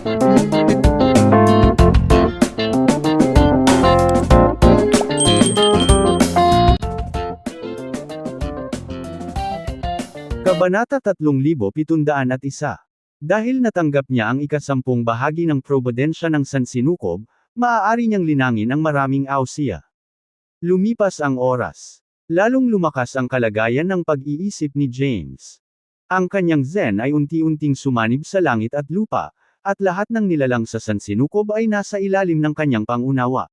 Kabanata 3701. Dahil natanggap niya ang ika-10 bahagi ng probidensya ng sansinukob, maaari niyang linangin ang maraming ausiya. Lumipas ang oras. Lalong lumakas ang kalagayan ng pag-iisip ni James. Ang kanyang zen ay unti-unting sumanib sa langit at lupa, at lahat ng nilalang sa sansinukob ay nasa ilalim ng kanyang pangunawa.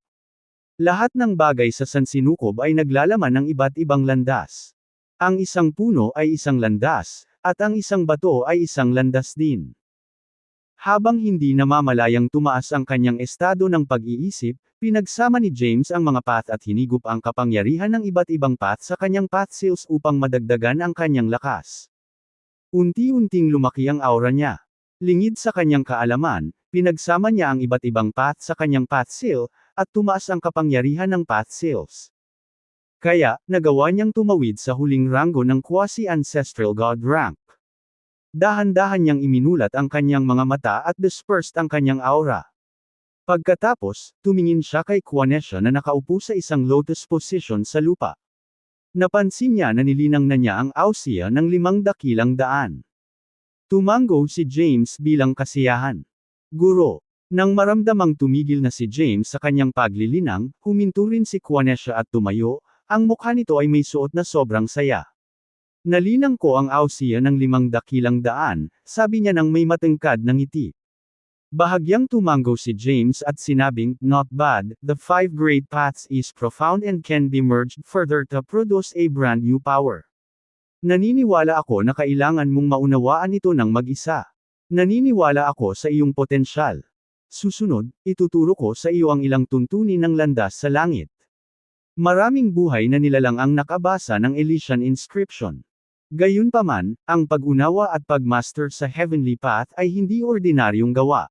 Lahat ng bagay sa sansinukob ay naglalaman ng iba't ibang landas. Ang isang puno ay isang landas, at ang isang bato ay isang landas din. Habang hindi namamalayang tumaas ang kanyang estado ng pag-iisip, pinagsama ni James ang mga path at hinigup ang kapangyarihan ng iba't ibang path sa kanyang path cells upang madagdagan ang kanyang lakas. Unti-unting lumaki ang aura niya. Lingid sa kanyang kaalaman, pinagsama niya ang iba't ibang path sa kanyang path cell, at tumaas ang kapangyarihan ng path cells. Kaya, nagawa niyang tumawid sa huling ranggo ng quasi-ancestral god rank. Dahan-dahan niyang iminulat ang kanyang mga mata at dispersed ang kanyang aura. Pagkatapos, tumingin siya kay Quanesha na nakaupo sa isang lotus position sa lupa. Napansin niya na nilinang na niya ang ausiya ng 5 dakilang daan. Tumango si James bilang kasiyahan. Guro. Nang maramdamang tumigil na si James sa kanyang paglilinang, huminto rin si Quanesha at tumayo. Ang mukha nito ay may suot na sobrang saya. Nalinang ko ang ausiya ng 5 dakilang daan, sabi niya nang may matangkad na ngiti. Bahagyang tumango si James at sinabing, not bad, the 5 great paths is profound and can be merged further to produce a brand new power. Naniniwala ako na kailangan mong maunawaan ito ng mag-isa. Naniniwala ako sa iyong potensyal. Susunod, ituturo ko sa iyo ang ilang tuntunin ng landas sa langit. Maraming buhay na nilalang ang nakabasa ng Elysian inscription. Gayunpaman, ang pag-unawa at pag-master sa heavenly path ay hindi ordinaryong gawa.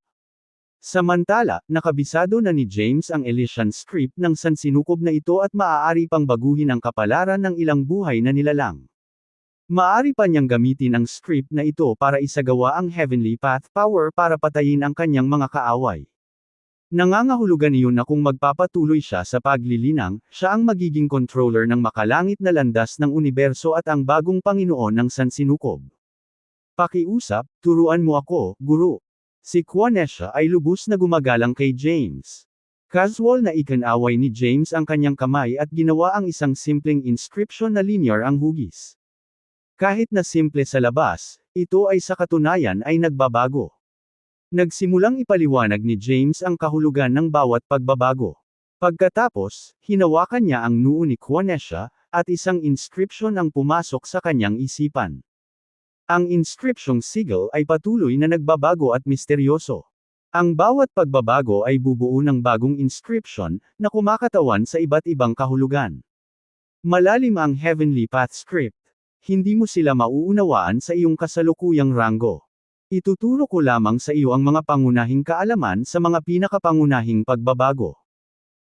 Samantala, nakabisado na ni James ang Elysian script ng sansinukob na ito at maaari pang baguhin ang kapalaran ng ilang buhay na nilalang. Maaari pa niyang gamitin ang script na ito para isagawa ang heavenly path power para patayin ang kanyang mga kaaway. Nangangahulugan iyon na kung magpapatuloy siya sa paglilinang, siya ang magiging controller ng makalangit na landas ng universo at ang bagong Panginoon ng sansinukob. Pakiusap, turuan mo ako, guro. Si Quanesha ay lubos na gumagalang kay James. Casual na ikinaway ni James ang kanyang kamay at ginawa ang isang simpleng inscription na linear ang hugis. Kahit na simple sa labas, ito ay sa katunayan ay nagbabago. Nagsimulang ipaliwanag ni James ang kahulugan ng bawat pagbabago. Pagkatapos, hinawakan niya ang noo ni Quanesha, at isang inscription ang pumasok sa kanyang isipan. Ang inscription sigil ay patuloy na nagbabago at misteryoso. Ang bawat pagbabago ay bubuo ng bagong inscription, na kumakatawan sa iba't ibang kahulugan. Malalim ang Heavenly Path script. Hindi mo sila mauunawaan sa iyong kasalukuyang ranggo. Ituturo ko lamang sa iyo ang mga pangunahing kaalaman sa mga pinakapangunahing pagbabago.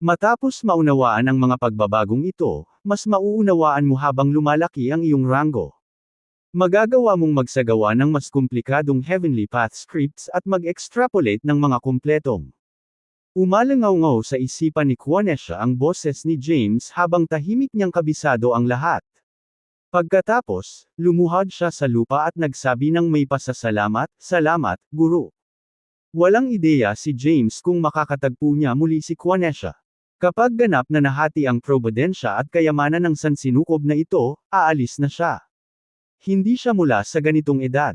Matapos maunawaan ang mga pagbabagong ito, mas mauunawaan mo habang lumalaki ang iyong ranggo. Magagawa mong magsagawa ng mas komplikadong heavenly path scripts at mag-extrapolate ng mga kumpletong. Umalangaw-ngaw sa isipan ni Quanesha ang boses ni James habang tahimik niyang kabisado ang lahat. Pagkatapos, lumuhod siya sa lupa at nagsabi ng may pasasalamat, salamat, guro. Walang ideya si James kung makakatagpo niya muli si Quanesha. Kapag ganap na nahati ang probidensya at kayamanan ng sansinukob na ito, aalis na siya. Hindi siya mula sa ganitong edad.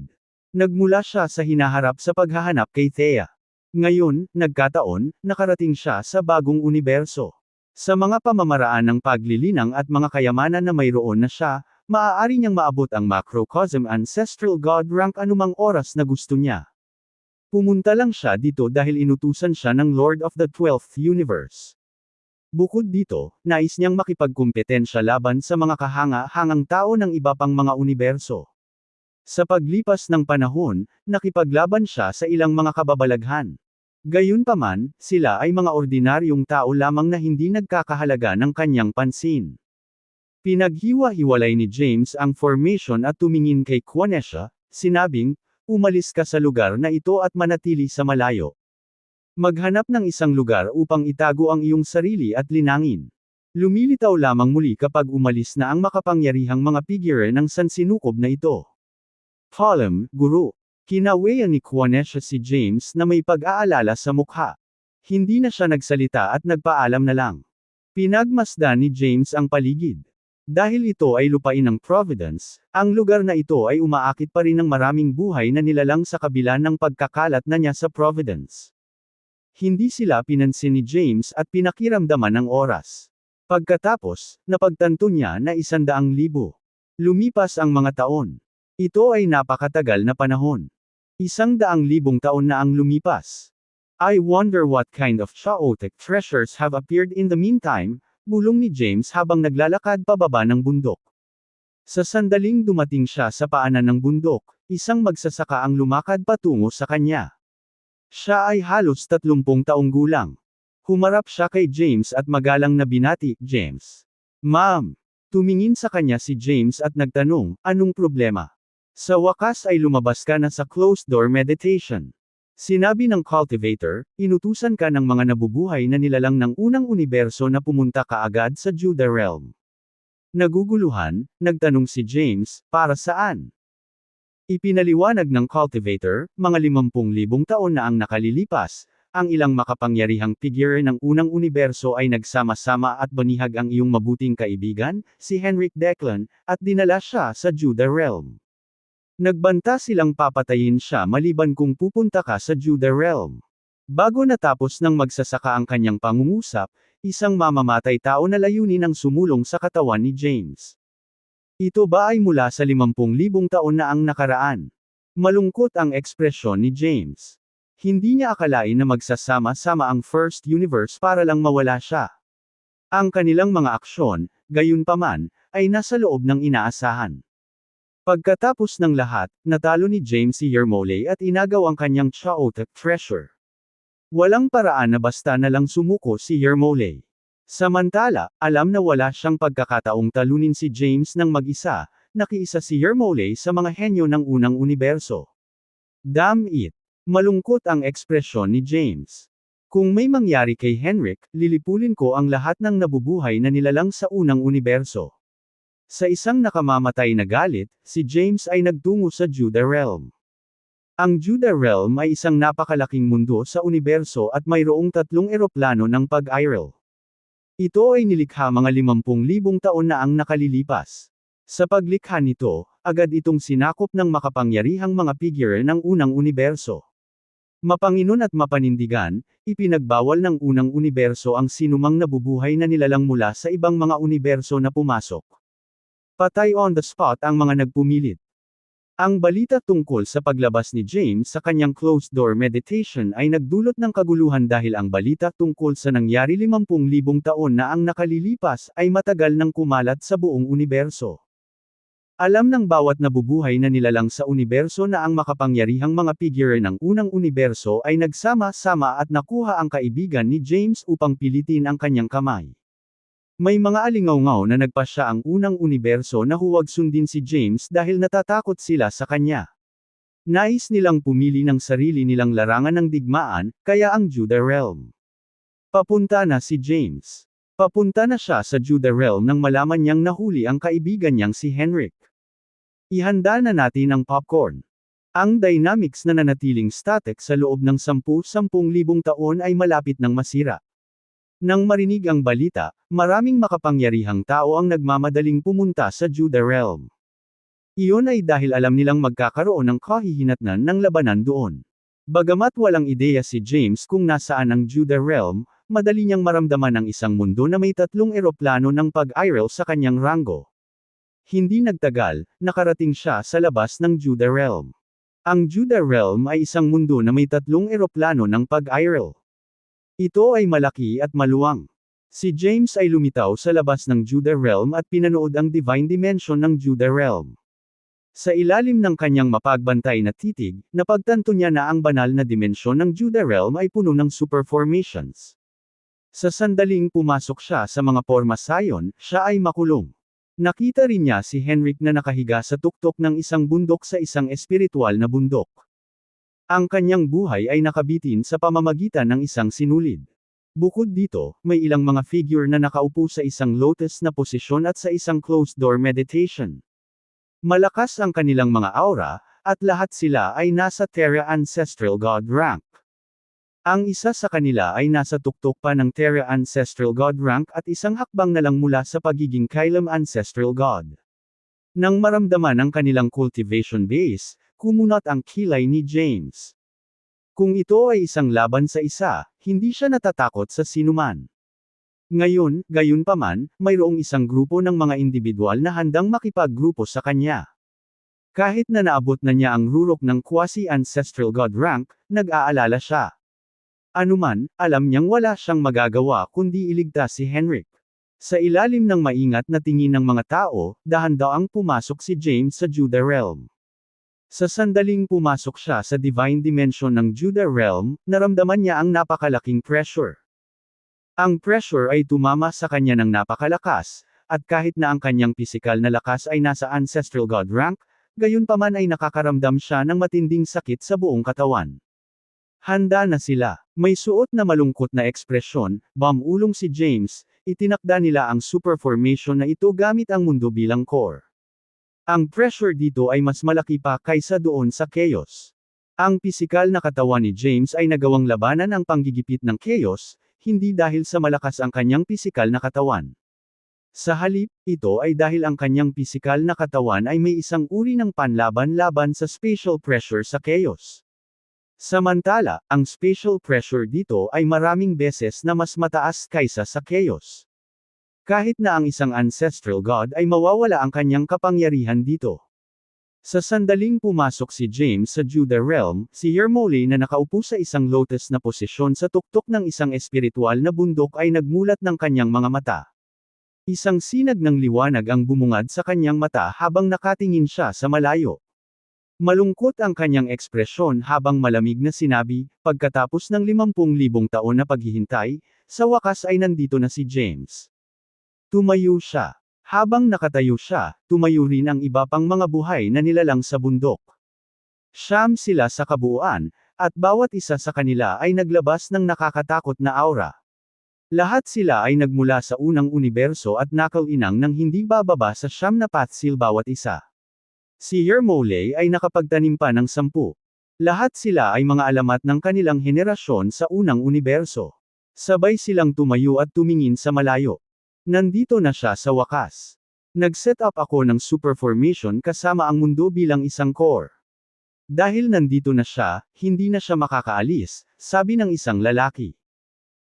Nagmula siya sa hinaharap sa paghahanap kay Thea. Ngayon, nagkataon, nakarating siya sa bagong universo. Sa mga pamamaraan ng paglilinang at mga kayamanan na mayroon na siya, maaari niyang maabot ang macrocosm ancestral god rank anumang oras na gusto niya. Pumunta lang siya dito dahil inutusan siya ng Lord of the 12th Universe. Bukod dito, nais niyang makipagkumpetensya laban sa mga kahanga-hangang tao ng iba pang mga universo. Sa paglipas ng panahon, nakipaglaban siya sa ilang mga kababalaghan. Gayunpaman, sila ay mga ordinaryong tao lamang na hindi nagkakahalaga ng kanyang pansin. Pinaghiwa-hiwalay ni James ang formation at tumingin kay Quanesha, sinabing, umalis ka sa lugar na ito at manatili sa malayo. Maghanap ng isang lugar upang itago ang iyong sarili at linangin. Lumilitaw lamang muli kapag umalis na ang makapangyarihang mga figure ng sansinukob na ito. Column, Guro. Kinaweyan ni Juanesha si James na may pag-aalala sa mukha. Hindi na siya nagsalita at nagpaalam na lang. Pinagmasdan ni James ang paligid. Dahil ito ay lupain ng Providence, ang lugar na ito ay umaakit pa rin ng maraming buhay na nilalang sa kabila ng pagkakalat na niya sa Providence. Hindi sila pinansin ni James at pinakiramdaman ng oras. Pagkatapos, napagtanto niya na 100,000. Lumipas ang mga taon. Ito ay napakatagal na panahon. 100,000 taon na ang lumipas. I wonder what kind of chaotic treasures have appeared in the meantime, bulong ni James habang naglalakad pababa ng bundok. Sa sandaling dumating siya sa paanan ng bundok, isang magsasaka ang lumakad patungo sa kanya. Siya ay halos 30 taong gulang. Humarap siya kay James at magalang na binati, "James." "Ma'am." Tumingin sa kanya si James at nagtanong, "Anong problema?" "Sa wakas ay lumabas ka na sa closed-door meditation. Sinabi ng cultivator, inutusan ka ng mga nabubuhay na nilalang ng unang universo na pumunta kaagad sa Judah Realm." Naguguluhan, nagtanong si James, "Para saan?" Ipinaliwanag ng cultivator, mga 50,000 taon na ang nakalilipas, ang ilang makapangyarihang figure ng unang universo ay nagsama-sama at banihag ang iyong mabuting kaibigan, si Henrik Declan, at dinala siya sa Judah Realm. Nagbanta silang papatayin siya maliban kung pupunta ka sa Judah Realm. Bago natapos ng magsasaka ang kanyang pangungusap, isang mamamatay tao na layunin ang sumulong sa katawan ni James. Ito ba ay mula sa 50,000 taon na ang nakaraan? Malungkot ang ekspresyon ni James. Hindi niya akalain na magsasama-sama ang First Universe para lang mawala siya. Ang kanilang mga aksyon, gayunpaman, ay nasa loob ng inaasahan. Pagkatapos ng lahat, natalo ni James si Yermolay at inagaw ang kanyang chaotic treasure. Walang paraan na basta na lang sumuko si Yermolay. Samantala, alam na wala siyang pagkakataong talunin si James ng mag-isa, nakiisa si Yermolay sa mga henyo ng unang universo. "Damn it!" Malungkot ang ekspresyon ni James. "Kung may mangyari kay Henrik, lilipulin ko ang lahat ng nabubuhay na nilalang sa unang universo." Sa isang nakamamatay na galit, si James ay nagtungo sa Judah Realm. Ang Judah Realm ay isang napakalaking mundo sa universo at mayroong 3 eroplano ng pag-aerial. Ito ay nilikha mga 50,000 taon na ang nakalilipas. Sa paglikha nito, agad itong sinakop ng makapangyarihang mga figure ng unang universo. Mapanginon at mapanindigan, ipinagbawal ng unang universo ang sinumang nabubuhay na nilalang mula sa ibang mga universo na pumasok. Patay on the spot ang mga nagpumilit. Ang balita tungkol sa paglabas ni James sa kanyang closed-door meditation ay nagdulot ng kaguluhan dahil ang balita tungkol sa nangyari 50,000 taon na ang nakalilipas ay matagal nang kumalat sa buong universo. Alam ng bawat nabubuhay na nilalang sa universo na ang makapangyarihang mga figure ng unang universo ay nagsama-sama at nakuha ang kaibigan ni James upang pilitin ang kanyang kamay. May mga alingawngaw na nagpasya ang unang universo na huwag sundin si James dahil natatakot sila sa kanya. Nais nilang pumili ng sarili nilang larangan ng digmaan, kaya ang Judah Realm. Papunta na si James. Papunta na siya sa Judah Realm nang malaman niyang nahuli ang kaibigan niyang si Henrik. Ihanda na natin ang popcorn. Ang dynamics na nanatiling static sa loob ng 10,000 taon ay malapit nang masira. Nang marinig ang balita, maraming makapangyarihang tao ang nagmamadaling pumunta sa Judah Realm. Iyon ay dahil alam nilang magkakaroon ng kahihinatnan ng labanan doon. Bagamat walang ideya si James kung nasaan ang Judah Realm, madali niyang maramdaman ang isang mundo na may 3 eroplano ng pag-aerial sa kanyang rango. Hindi nagtagal, nakarating siya sa labas ng Judah Realm. Ang Judah Realm ay isang mundo na may 3 eroplano ng pag-aerial. Ito ay malaki at maluwang. Si James ay lumitaw sa labas ng Judah Realm at pinanood ang divine dimension ng Judah Realm. Sa ilalim ng kanyang mapagbantay na titig, napagtanto niya na ang banal na dimensyon ng Judah Realm ay puno ng superformations. Sa sandaling pumasok siya sa mga porma sayon, siya ay makulong. Nakita rin niya si Henrik na nakahiga sa tuktok ng isang bundok sa isang espiritual na bundok. Ang kanyang buhay ay nakabitin sa pamamagitan ng isang sinulid. Bukod dito, may ilang mga figure na nakaupo sa isang lotus na posisyon at sa isang closed-door meditation. Malakas ang kanilang mga aura, at lahat sila ay nasa Terra Ancestral God rank. Ang isa sa kanila ay nasa tuktok pa ng Terra Ancestral God rank at isang hakbang na lang mula sa pagiging Kylem Ancestral God. Nang maramdaman ang kanilang cultivation base, kumunat ang kilay ni James. Kung ito ay isang laban sa isa, hindi siya natatakot sa sinuman. Ngayon, gayunpaman, mayroong isang grupo ng mga individual na handang makipaggrupo sa kanya. Kahit na naabot na niya ang rurok ng quasi-ancestral God rank, nag-aalala siya. Anuman, alam niyang wala siyang magagawa kundi iligtas si Henrik. Sa ilalim ng maingat na tingin ng mga tao, dahan-daang pumasok si James sa Judah Realm. Sa sandaling pumasok siya sa divine dimension ng Judah Realm, naramdaman niya ang napakalaking pressure. Ang pressure ay tumama sa kanya ng napakalakas, at kahit na ang kanyang pisikal na lakas ay nasa ancestral God rank, gayunpaman ay nakakaramdam siya ng matinding sakit sa buong katawan. Handa na sila. May suot na malungkot na ekspresyon, bumulong si James, itinakda nila ang super formation na ito gamit ang mundo bilang core. Ang pressure dito ay mas malaki pa kaysa doon sa chaos. Ang pisikal na katawan ni James ay nagawang labanan ang panggigipit ng chaos, hindi dahil sa malakas ang kanyang pisikal na katawan. Sa halip, ito ay dahil ang kanyang pisikal na katawan ay may isang uri ng panlaban-laban sa spatial pressure sa chaos. Samantala, ang spatial pressure dito ay maraming beses na mas mataas kaysa sa chaos. Kahit na ang isang ancestral god ay mawawala ang kanyang kapangyarihan dito. Sa sandaling pumasok si James sa Judah Realm, si Yermole na nakaupo sa isang lotus na posisyon sa tuktok ng isang espiritual na bundok ay nagmulat ng kanyang mga mata. Isang sinag ng liwanag ang bumungad sa kanyang mata habang nakatingin siya sa malayo. Malungkot ang kanyang ekspresyon habang malamig na sinabi, pagkatapos ng 50,000 taon na paghihintay, sa wakas ay nandito na si James. Tumayo siya. Habang nakatayo siya, tumayo rin ang iba pang mga buhay na nilalang sa bundok. 9 sila sa kabuuan, at bawat isa sa kanila ay naglabas ng nakakatakot na aura. Lahat sila ay nagmula sa unang universo at nakalinang ng hindi bababa sa 9 na pathsil bawat isa. Si Yermole ay nakapagtanim pa ng 10. Lahat sila ay mga alamat ng kanilang henerasyon sa unang universo. Sabay silang tumayo at tumingin sa malayo. Nandito na siya sa wakas. Nag-set up ako ng super formation kasama ang mundo bilang isang core. Dahil nandito na siya, hindi na siya makakaalis, sabi ng isang lalaki.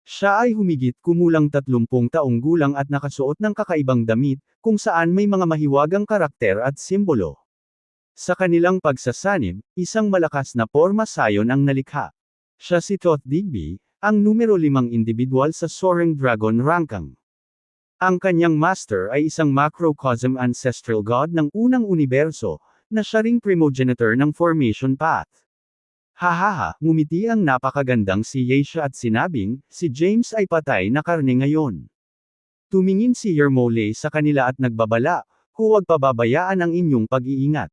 Siya ay humigit kumulang 30 taong gulang at nakasuot ng kakaibang damit, kung saan may mga mahiwagang karakter at simbolo. Sa kanilang pagsasanib, isang malakas na porma sayon ang nalikha. Siya si Thoth Digby, ang numero 5 individual sa Soaring Dragon Rankang. Ang kanyang master ay isang macrocosm ancestral god ng unang universo, na siya ring primogenitor ng formation path. Hahaha, ngumiti ang napakagandang si Yeisha at sinabing, si James ay patay na karne ngayon. Tumingin si Yermole sa kanila at nagbabala, huwag pababayaan ang inyong pag-iingat.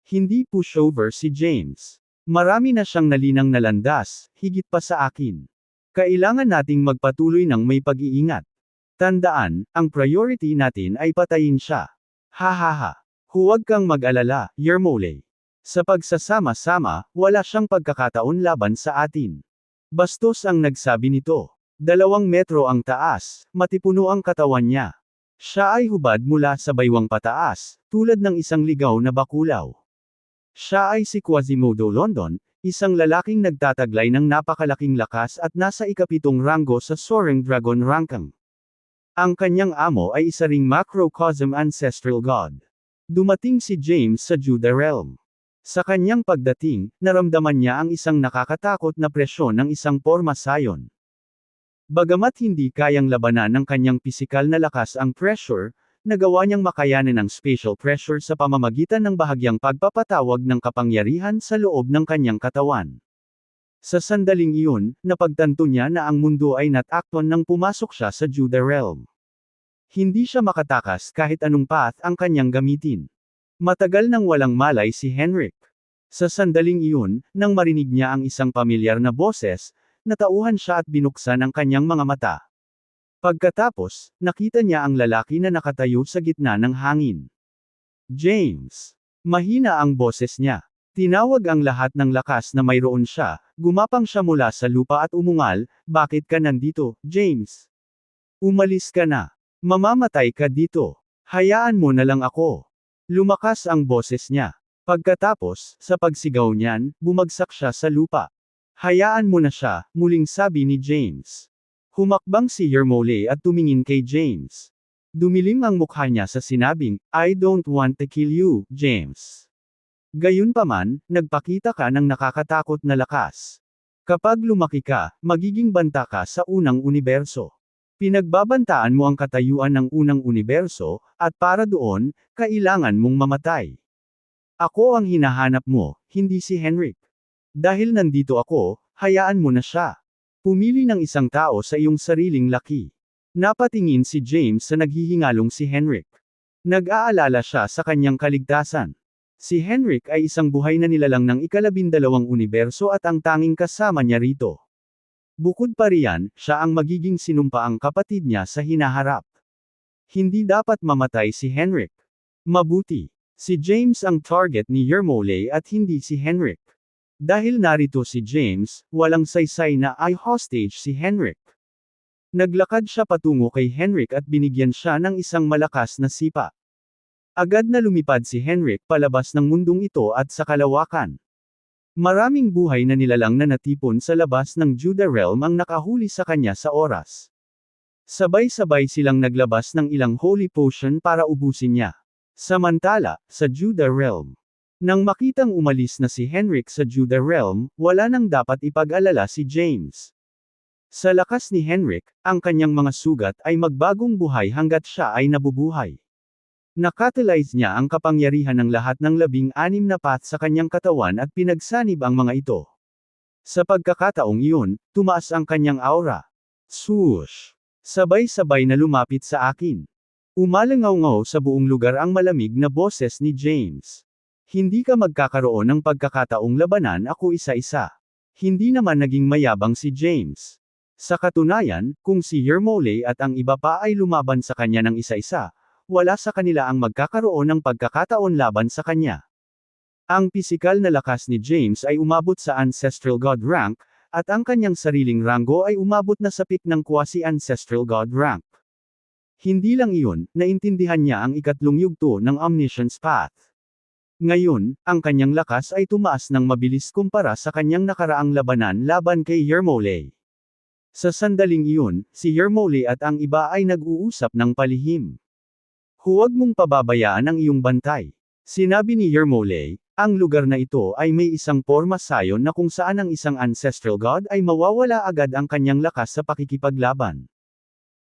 Hindi pushover si James. Marami na siyang nalinang nalandas, higit pa sa akin. Kailangan nating magpatuloy ng may pag-iingat. Tandaan, ang priority natin ay patayin siya. Hahaha. Huwag kang mag-alala, Yermole. Sa pagsasama-sama, wala siyang pagkakataon laban sa atin. Bastos ang nagsabi nito. 2 metro ang taas, matipuno ang katawan niya. Siya ay hubad mula sa baywang pataas, tulad ng isang ligaw na bakulaw. Siya ay si Quasimodo London, isang lalaking nagtataglay ng napakalaking lakas at nasa ikapitong ranggo sa Soaring Dragon Rankang. Ang kanyang amo ay isa ring macrocosm ancestral god. Dumating si James sa Judah Realm. Sa kanyang pagdating, naramdaman niya ang isang nakakatakot na presyon ng isang porma sayon. Bagamat hindi kayang labanan ng kanyang pisikal na lakas ang pressure, nagawa niyang makayanan ang spatial pressure sa pamamagitan ng bahagyang pagpapatawag ng kapangyarihan sa loob ng kanyang katawan. Sa sandaling iyon, napagtanto niya na ang mundo ay natakton nang pumasok siya sa Judah Realm. Hindi siya makatakas kahit anong path ang kanyang gamitin. Matagal nang walang malay si Henrik. Sa sandaling iyon, nang marinig niya ang isang pamilyar na boses, natauhan siya at binuksan ang kanyang mga mata. Pagkatapos, nakita niya ang lalaki na nakatayo sa gitna ng hangin. James. Mahina ang boses niya. Tinawag ang lahat ng lakas na mayroon siya, gumapang siya mula sa lupa at umungal, "Bakit ka nandito, James? Umalis ka na. Mamamatay ka dito. Hayaan mo na lang ako." Lumakas ang boses niya. Pagkatapos, sa pagsigaw niyan, bumagsak siya sa lupa. "Hayaan mo na siya," muling sabi ni James. Humakbang si Yermole at tumingin kay James. Dumilim ang mukha niya sa sinabing, "I don't want to kill you, James." Gayunpaman, nagpakita ka ng nakakatakot na lakas. Kapag lumaki ka, magiging banta ka sa unang universo. Pinagbabantaan mo ang katayuan ng unang universo, at para doon, kailangan mong mamatay. Ako ang hinahanap mo, hindi si Henrik. Dahil nandito ako, hayaan mo na siya. Pumili ng isang tao sa iyong sariling laki. Napatingin si James sa naghihingalong si Henrik. Nag-aalala siya sa kanyang kaligtasan. Si Henrik ay isang buhay na nilalang ng ika-12 universo at ang tanging kasama niya rito. Bukod pa riyan, siya ang magiging sinumpaang kapatid niya sa hinaharap. Hindi dapat mamatay si Henrik. Mabuti. Si James ang target ni Yermole at hindi si Henrik. Dahil narito si James, walang saysay na i-hostage si Henrik. Naglakad siya patungo kay Henrik at binigyan siya ng isang malakas na sipa. Agad na lumipad si Henrik palabas ng mundong ito at sa kalawakan. Maraming buhay na nilalang na natipon sa labas ng Judah Realm ang nakahuli sa kanya sa oras. Sabay-sabay silang naglabas ng ilang holy potion para ubusin niya. Samantala, sa Judah Realm. Nang makitang umalis na si Henrik sa Judah Realm, wala nang dapat ipag-alala si James. Sa lakas ni Henrik, ang kanyang mga sugat ay magbagong buhay hanggat siya ay nabubuhay. Nakatalyze niya ang kapangyarihan ng lahat ng 16 na path sa kanyang katawan at pinagsanib ang mga ito. Sa pagkakataong iyon, tumaas ang kanyang aura. Swoosh! Sabay-sabay na lumapit sa akin. Umalangaw-ngaw sa buong lugar ang malamig na boses ni James. Hindi ka magkakaroon ng pagkakataong labanan ako isa-isa. Hindi naman naging mayabang si James. Sa katunayan, kung si Yermole at ang iba pa ay lumaban sa kanya ng isa-isa, wala sa kanila ang magkakaroon ng pagkakataon laban sa kanya. Ang pisikal na lakas ni James ay umabot sa Ancestral God rank, at ang kanyang sariling ranggo ay umabot na sa peak ng Quasi-Ancestral God rank. Hindi lang iyon, naintindihan niya ang ikatlong yugto ng Omniscience Path. Ngayon, ang kanyang lakas ay tumaas ng mabilis kumpara sa kanyang nakaraang labanan laban kay Yermole. Sa sandaling iyon, si Yermole at ang iba ay nag-uusap ng palihim. "Huwag mong pababayaan ang iyong bantay." Sinabi ni Yermole, "Ang lugar na ito ay may isang porma sayon na kung saan ang isang ancestral god ay mawawala agad ang kanyang lakas sa pakikipaglaban.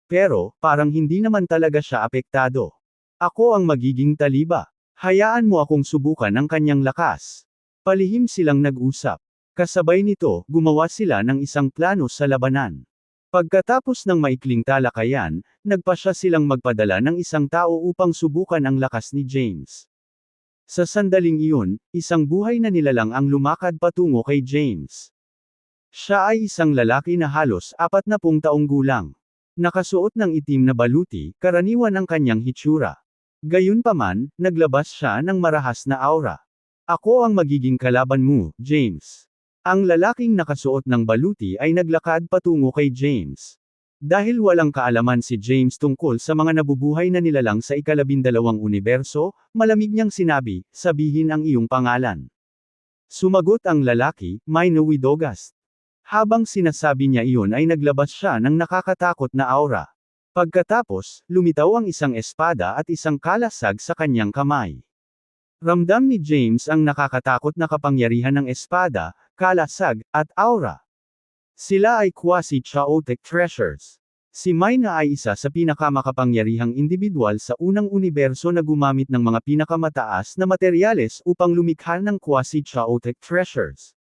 Pero, parang hindi naman talaga siya apektado. Ako ang magiging taliba. Hayaan mo akong subukan ang kanyang lakas." Palihim silang nag-usap. Kasabay nito, gumawa sila ng isang plano sa labanan. Pagkatapos ng maikling talakayan, nagpasya silang magpadala ng isang tao upang subukan ang lakas ni James. Sa sandaling iyon, isang buhay na nilalang ang lumakad patungo kay James. Siya ay isang lalaki na halos 40 taong gulang. Nakasuot ng itim na baluti, karaniwan ang kanyang hitsura. Gayunpaman, naglabas siya ng marahas na aura. "Ako ang magiging kalaban mo, James." Ang lalaking nakasuot ng baluti ay naglakad patungo kay James. Dahil walang kaalaman si James tungkol sa mga nabubuhay na nilalang sa ika-12 universo, malamig niyang sinabi, "Sabihin ang iyong pangalan." Sumagot ang lalaki, "Maino Widogast." Habang sinasabi niya iyon ay naglabas siya ng nakakatakot na aura. Pagkatapos, lumitaw ang isang espada at isang kalasag sa kanyang kamay. Ramdam ni James ang nakakatakot na kapangyarihan ng espada, kalasag, at aura. Sila ay quasi-chaotic treasures. Si Maina ay isa sa pinakamakapangyarihang individual sa unang universo na gumamit ng mga pinakamataas na materyales upang lumikha ng quasi-chaotic treasures.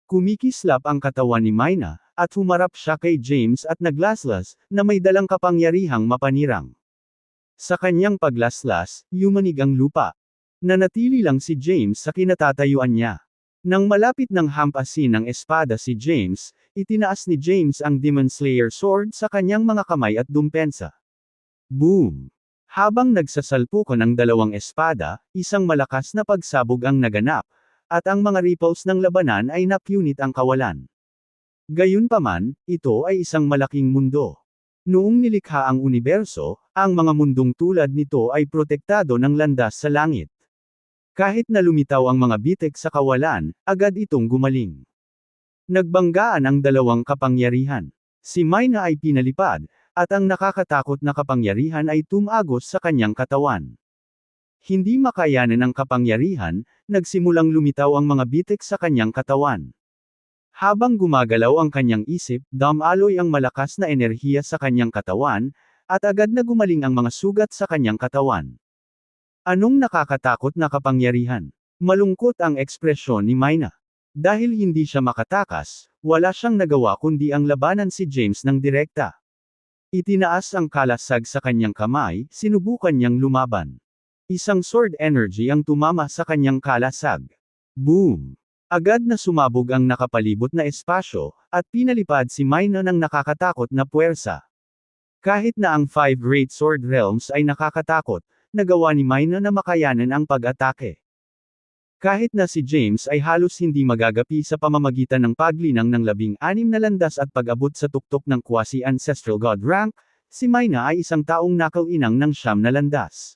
Kumikislap ang katawan ni Maina, at humarap siya kay James at naglaslas, na may dalang kapangyarihang mapanirang. Sa kanyang paglaslas, yumanig ang lupa. Nanatili lang si James sa kinatatayuan niya. Nang malapit ng hampasin ng espada si James, itinaas ni James ang Demon Slayer sword sa kanyang mga kamay at dumpensa. Boom! Habang nagsasalpukan ang dalawang espada, isang malakas na pagsabog ang naganap, at ang mga ripples ng labanan ay napunit ang kawalan. Gayunpaman, ito ay isang malaking mundo. Noong nilikha ang universo, ang mga mundong tulad nito ay protektado ng landas sa langit. Kahit na lumitaw ang mga bitek sa kawalan, agad itong gumaling. Nagbanggaan ang dalawang kapangyarihan. Si Mina ay pinalipad, at ang nakakatakot na kapangyarihan ay tumagos sa kanyang katawan. Hindi makayanan ang kapangyarihan, nagsimulang lumitaw ang mga bitek sa kanyang katawan. Habang gumagalaw ang kanyang isip, dumaloy ang malakas na enerhiya sa kanyang katawan, at agad na gumaling ang mga sugat sa kanyang katawan. Anong nakakatakot na kapangyarihan? Malungkot ang ekspresyon ni Mina. Dahil hindi siya makatakas, wala siyang nagawa kundi ang labanan si James ng direkta. Itinaas ang kalasag sa kanyang kamay, sinubukan niyang lumaban. Isang sword energy ang tumama sa kanyang kalasag. Boom! Agad na sumabog ang nakapalibot na espasyo, at pinalipad si Mina ng nakakatakot na puwersa. Kahit na ang 5 Great Sword Realms ay nakakatakot, nagawa ni Mina na makayanan ang pag-atake. Kahit na si James ay halos hindi magagapi sa pamamagitan ng paglinang ng 16 na landas at pag-abot sa tuktok ng quasi-ancestral god rank, si Mina ay isang taong nakaw-inang ng 9 na landas.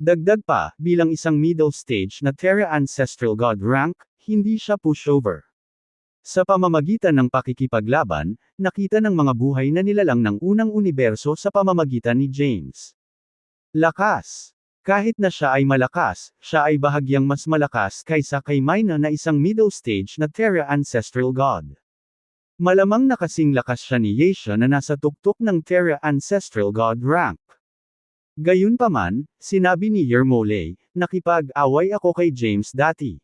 Dagdag pa, bilang isang middle stage na Terra Ancestral God rank, hindi siya pushover. Sa pamamagitan ng pakikipaglaban, nakita ng mga buhay na nilalang ng unang universo sa pamamagitan ni James. Lakas. Kahit na siya ay malakas, siya ay bahagyang mas malakas kaysa kay Mina na isang middle stage na Terra Ancestral God. Malamang na kasing lakas siya ni Yesha na nasa tuktok ng Terra Ancestral God rank. Gayunpaman, sinabi ni Yermole, nakipag-away ako kay James dati.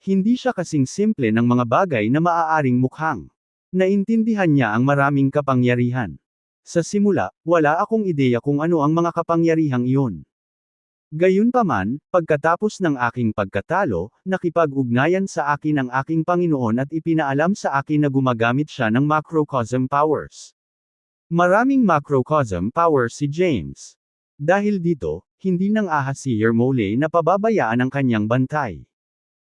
Hindi siya kasing simple ng mga bagay na maaaring mukhang. Naintindihan niya ang maraming kapangyarihan. Sa simula, wala akong ideya kung ano ang mga kapangyarihang iyon. Gayunpaman, pagkatapos ng aking pagkatalo, nakipag-ugnayan sa akin ang aking Panginoon at ipinaalam sa akin na gumagamit siya ng macrocosm powers. Maraming macrocosm powers si James. Dahil dito, hindi nang ahas si Yermole na pababayaan ang kanyang bantay.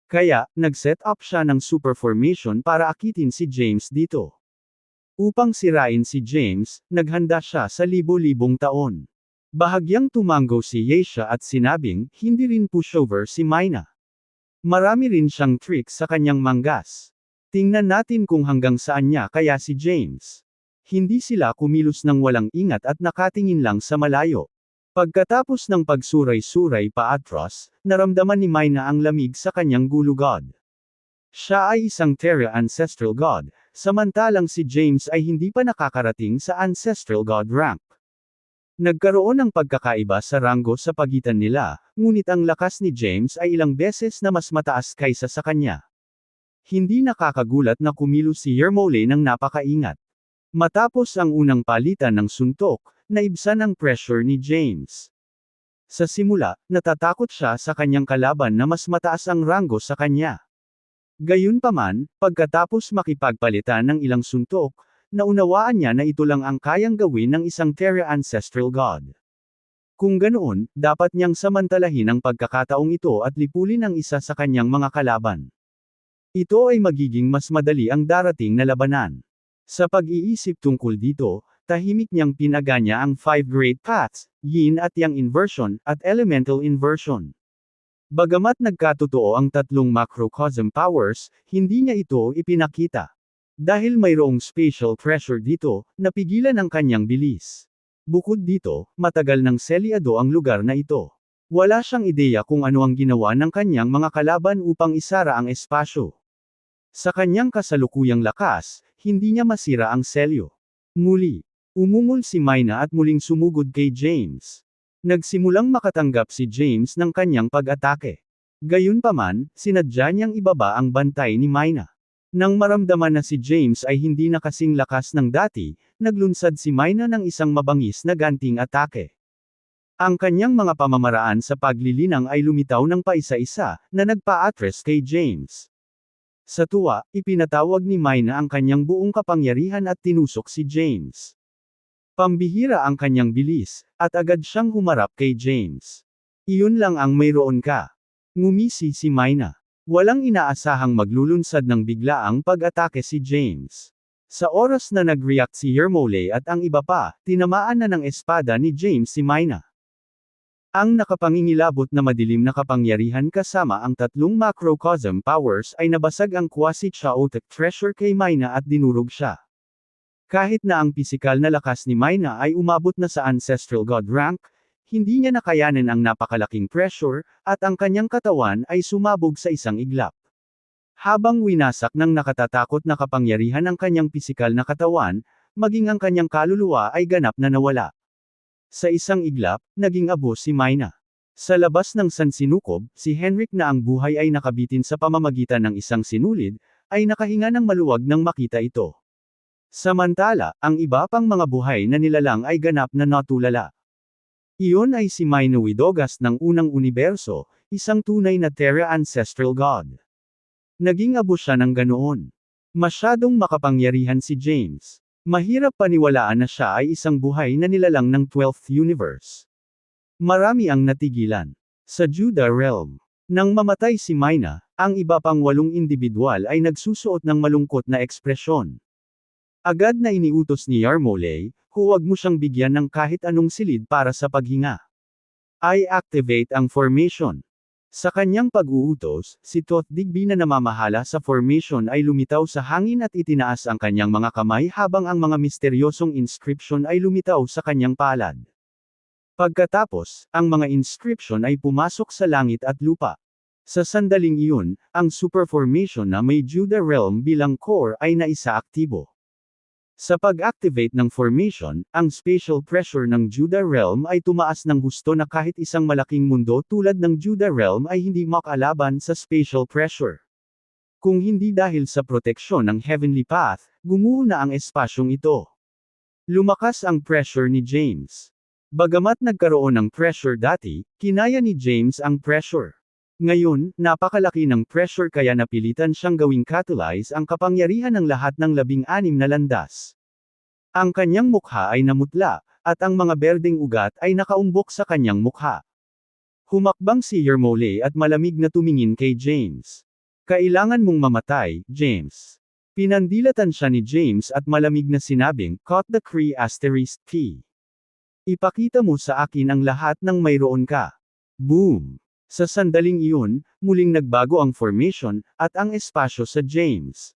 Kaya, nag-set up siya ng super formation para akitin si James dito. Upang sirain si James, naghanda siya sa libo-libong taon. Bahagyang tumango si Yesha at sinabing, hindi rin pushover si Mina. Marami rin siyang tricks sa kanyang manggas. Tingnan natin kung hanggang saan niya kaya si James. Hindi sila kumilos ng walang ingat at nakatingin lang sa malayo. Pagkatapos ng pagsuray-suray paatros, naramdaman ni Mina ang lamig sa kanyang gulugod. Siya ay isang Terra Ancestral God, samantalang si James ay hindi pa nakakarating sa Ancestral God rank. Nagkaroon ng pagkakaiba sa ranggo sa pagitan nila, ngunit ang lakas ni James ay ilang beses na mas mataas kaysa sa kanya. Hindi nakakagulat na kumilos si Yermole ng napakaingat. Matapos ang unang palitan ng suntok, naibsan ang pressure ni James. Sa simula, natatakot siya sa kanyang kalaban na mas mataas ang ranggo sa kanya. Gayunpaman, pagkatapos makipagpalitan ng ilang suntok, naunawaan niya na ito lang ang kayang gawin ng isang Terra Ancestral God. Kung ganoon, dapat niyang samantalahin ang pagkakataong ito at lipulin ang isa sa kanyang mga kalaban. Ito ay magiging mas madali ang darating na labanan. Sa pag-iisip tungkol dito, tahimik niyang pinaganya ang 5 Great Paths, Yin at Yang Inversion, at Elemental Inversion. Bagamat nagkatotoo ang tatlong macrocosm powers, hindi niya ito ipinakita. Dahil mayroong spatial pressure dito, napigilan ang kanyang bilis. Bukod dito, matagal nang selyado ang lugar na ito. Wala siyang ideya kung ano ang ginawa ng kanyang mga kalaban upang isara ang espasyo. Sa kanyang kasalukuyang lakas, hindi niya masira ang selyo. Muli, umungol si Mina at muling sumugod kay James. Nagsimulang makatanggap si James ng kanyang pag-atake. Gayunpaman, sinadya niyang ibaba ang bantay ni Mina. Nang maramdaman na si James ay hindi na kasing lakas ng dati, naglunsad si Mina ng isang mabangis na ganting atake. Ang kanyang mga pamamaraan sa paglilinang ay lumitaw ng paisa-isa, na nagpa-atres kay James. Sa tuwa, ipinatawag ni Mina ang kanyang buong kapangyarihan at tinusok si James. Pambihira ang kanyang bilis, at agad siyang humarap kay James. Iyon lang ang mayroon ka. Ngumisi si Mina. Walang inaasahang maglulunsad ng biglaang pag-atake si James. Sa oras na nag-react si Yermole at ang iba pa, tinamaan na ng espada ni James si Mina. Ang nakapangingilabot na madilim na kapangyarihan kasama ang tatlong macrocosm powers ay nabasag ang quasi-chaotic treasure kay Mina at dinurog siya. Kahit na ang pisikal na lakas ni Mina ay umabot na sa ancestral god rank, hindi niya nakayanan ang napakalaking pressure, at ang kanyang katawan ay sumabog sa isang iglap. Habang winasak ng nakatatakot na kapangyarihan ang kanyang pisikal na katawan, maging ang kanyang kaluluwa ay ganap na nawala. Sa isang iglap, naging abo si Mina. Sa labas ng sansinukob, si Henrik na ang buhay ay nakabitin sa pamamagitan ng isang sinulid, ay nakahinga ng maluwag nang makita ito. Samantala, ang iba pang mga buhay na nilalang ay ganap na natulala. Iyon ay si Mina Widogas ng unang universo, isang tunay na Terra Ancestral God. Naging abo siya ng ganoon. Masyadong makapangyarihan si James. Mahirap paniwalaan na siya ay isang buhay na nilalang ng 12th universe. Marami ang natigilan. Sa Judah Realm. Nang mamatay si Mina, ang iba pang 8 individual ay nagsusuot ng malungkot na ekspresyon. Agad na iniutos ni Yermole, huwag mo siyang bigyan ng kahit anong silid para sa paghinga. I activate ang formation. Sa kanyang pag-uutos, si Thoth Digby na namamahala sa formation ay lumitaw sa hangin at itinaas ang kanyang mga kamay habang ang mga misteryosong inscription ay lumitaw sa kanyang palad. Pagkatapos, ang mga inscription ay pumasok sa langit at lupa. Sa sandaling iyon, ang super formation na may Judah Realm bilang core ay naisaaktibo. Sa pag-activate ng formation, ang spatial pressure ng Judah Realm ay tumaas ng husto na kahit isang malaking mundo tulad ng Judah Realm ay hindi makalaban sa spatial pressure. Kung hindi dahil sa proteksyon ng Heavenly Path, gumuho na ang espasyong ito. Lumakas ang pressure ni James. Bagamat nagkaroon ng pressure dati, kinaya ni James ang pressure. Ngayon, napakalaki ng pressure kaya napilitan siyang gawing catalyze ang kapangyarihan ng lahat ng 16 na landas. Ang kanyang mukha ay namutla, at ang mga berdeng ugat ay nakaumbok sa kanyang mukha. Humakbang si Yermole at malamig na tumingin kay James. Kailangan mong mamatay, James. Pinandilatan siya ni James at malamig na sinabing, "Caught the Kree asterisk P. Ipakita mo sa akin ang lahat ng mayroon ka." Boom! Sa sandaling iyon, muling nagbago ang formation, at ang espasyo sa James.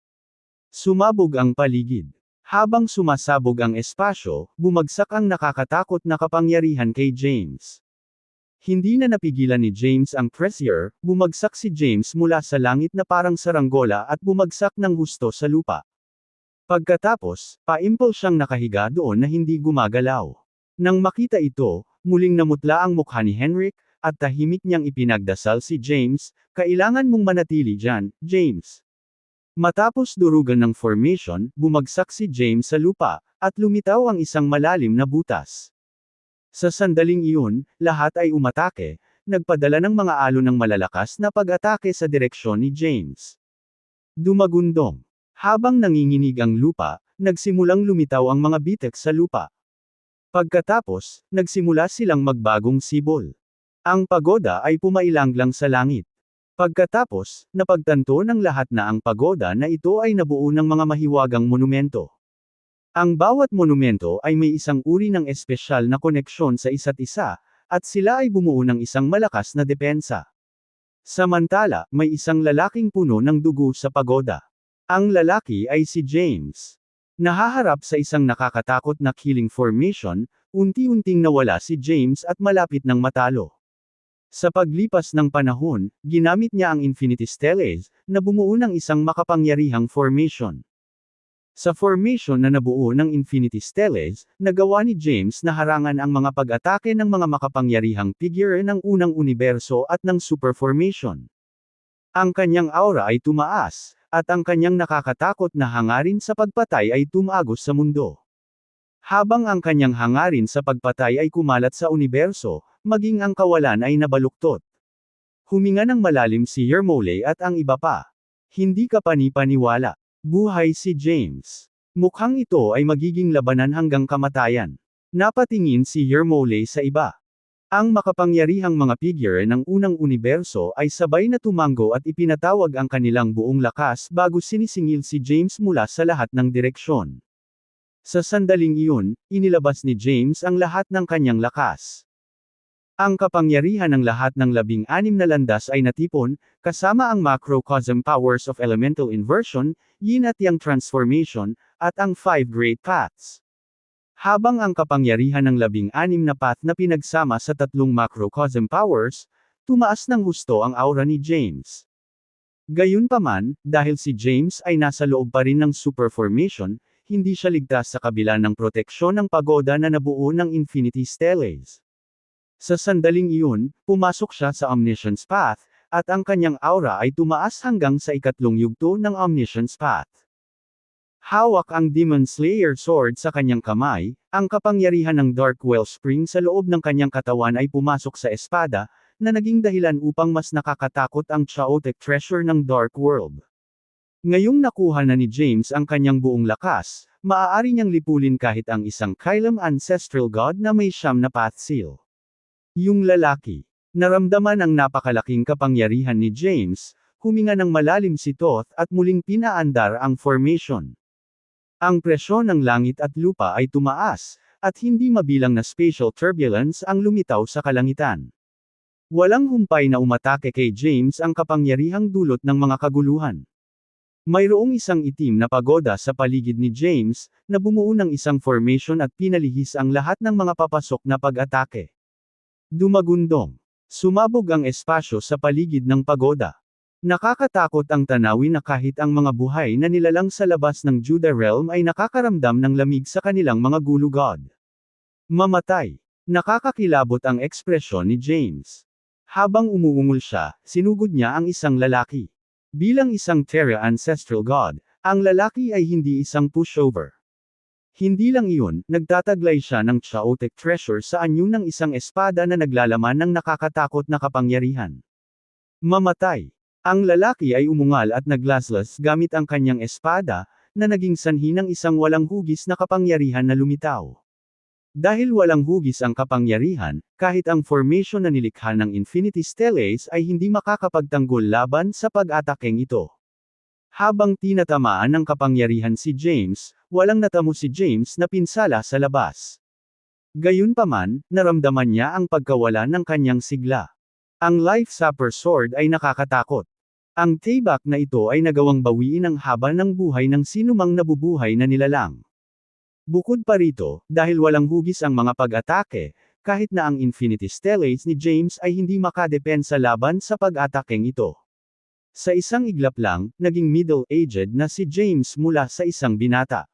Sumabog ang paligid. Habang sumasabog ang espasyo, bumagsak ang nakakatakot na kapangyarihan kay James. Hindi na napigilan ni James ang pressure, bumagsak si James mula sa langit na parang saranggola at bumagsak ng husto sa lupa. Pagkatapos, paimpol siyang nakahiga doon na hindi gumagalaw. Nang makita ito, muling namutla ang mukha ni Henrik, at tahimik niyang ipinagdasal si James, "Kailangan mong manatili diyan, James." Matapos durugan ng formation, bumagsak si James sa lupa, at lumitaw ang isang malalim na butas. Sa sandaling iyon, lahat ay umatake, nagpadala ng mga alon ng malalakas na pag-atake sa direksyon ni James. Dumagundong. Habang nanginginig ang lupa, nagsimulang lumitaw ang mga bitek sa lupa. Pagkatapos, nagsimula silang magbagong sibol. Ang pagoda ay pumailanglang sa langit. Pagkatapos, napagtanto ng lahat na ang pagoda na ito ay nabuo ng mga mahiwagang monumento. Ang bawat monumento ay may isang uri ng espesyal na koneksyon sa isa't isa, at sila ay bumuo ng isang malakas na depensa. Samantala, may isang lalaking puno ng dugo sa pagoda. Ang lalaki ay si James. Nahaharap sa isang nakakatakot na killing formation, unti-unting nawala si James at malapit ng matalo. Sa paglipas ng panahon, ginamit niya ang Infinity Stellace, na bumuo ng isang makapangyarihang formation. Sa formation na nabuo ng Infinity Stellace, nagawa ni James na harangan ang mga pag-atake ng mga makapangyarihang figure ng unang universo at ng super formation. Ang kanyang aura ay tumaas, at ang kanyang nakakatakot na hangarin sa pagpatay ay tumagos sa mundo. Habang ang kanyang hangarin sa pagpatay ay kumalat sa universo, maging ang kawalan ay nabaluktot. Huminga ng malalim si Yermole at ang iba pa. Hindi ka panipaniwala. Buhay si James. Mukhang ito ay magiging labanan hanggang kamatayan. Napatingin si Yermole sa iba. Ang makapangyarihang mga figure ng unang universo ay sabay na tumango at ipinatawag ang kanilang buong lakas bago sinisingil si James mula sa lahat ng direksyon. Sa sandaling iyon, inilabas ni James ang lahat ng kanyang lakas. Ang kapangyarihan ng lahat ng 16 na landas ay natipon, kasama ang macrocosm powers of elemental inversion, yin at yang transformation, at ang 5 great paths. Habang ang kapangyarihan ng 16 na path na pinagsama sa 3 macrocosm powers, tumaas ng husto ang aura ni James. Gayunpaman, dahil si James ay nasa loob pa rin ng super formation, hindi siya ligtas sa kabila ng proteksyon ng pagoda na nabuo ng Infinity Steles. Sa sandaling iyon, pumasok siya sa Omniscience Path, at ang kanyang aura ay tumaas hanggang sa ikatlong yugto ng Omniscience Path. Hawak ang Demon Slayer Sword sa kanyang kamay, ang kapangyarihan ng Dark Wellspring sa loob ng kanyang katawan ay pumasok sa espada, na naging dahilan upang mas nakakatakot ang chaotic treasure ng Dark World. Ngayong nakuha na ni James ang kanyang buong lakas, maaari niyang lipulin kahit ang isang Kylem Ancestral God na may 9 na Path Seal. Yung lalaki. Naramdaman ang napakalaking kapangyarihan ni James, huminga ng malalim si Thoth at muling pinaandar ang formation. Ang presyon ng langit at lupa ay tumaas, at hindi mabilang na spatial turbulence ang lumitaw sa kalangitan. Walang humpay na umatake kay James ang kapangyarihang dulot ng mga kaguluhan. Mayroong isang itim na pagoda sa paligid ni James, na bumuo ng isang formation at pinalihis ang lahat ng mga papasok na pag-atake. Dumagundong. Sumabog ang espasyo sa paligid ng pagoda. Nakakatakot ang tanawin na kahit ang mga buhay na nilalang sa labas ng Judah Realm ay nakakaramdam ng lamig sa kanilang mga gulugod. Mamatay. Nakakakilabot ang ekspresyon ni James. Habang umuungol siya, sinugod niya ang isang lalaki. Bilang isang Terra Ancestral God, ang lalaki ay hindi isang pushover. Hindi lang iyon, nagtataglay siya ng chaotic treasure sa anyo ng isang espada na naglalaman ng nakakatakot na kapangyarihan. Mamatay. Ang lalaki ay umungal at naglaslas gamit ang kanyang espada, na naging sanhi ng isang walang hugis na kapangyarihan na lumitaw. Dahil walang hugis ang kapangyarihan, kahit ang formation na nilikha ng Infinity Steles ay hindi makakapagtanggol laban sa pag-atakeng ito. Habang tinatamaan ng kapangyarihan si James, walang natamo si James na pinsala sa labas. Gayunpaman, naramdaman niya ang pagkawala ng kanyang sigla. Ang Life Sapper Sword ay nakakatakot. Ang tibak na ito ay nagawang bawiin ang haba ng buhay ng sinumang nabubuhay na nilalang. Bukod pa rito, dahil walang hugis ang mga pag-atake, kahit na ang Infinity Steles ni James ay hindi makadepensa laban sa pag-atakeng ito. Sa isang iglap lang, naging middle-aged na si James mula sa isang binata.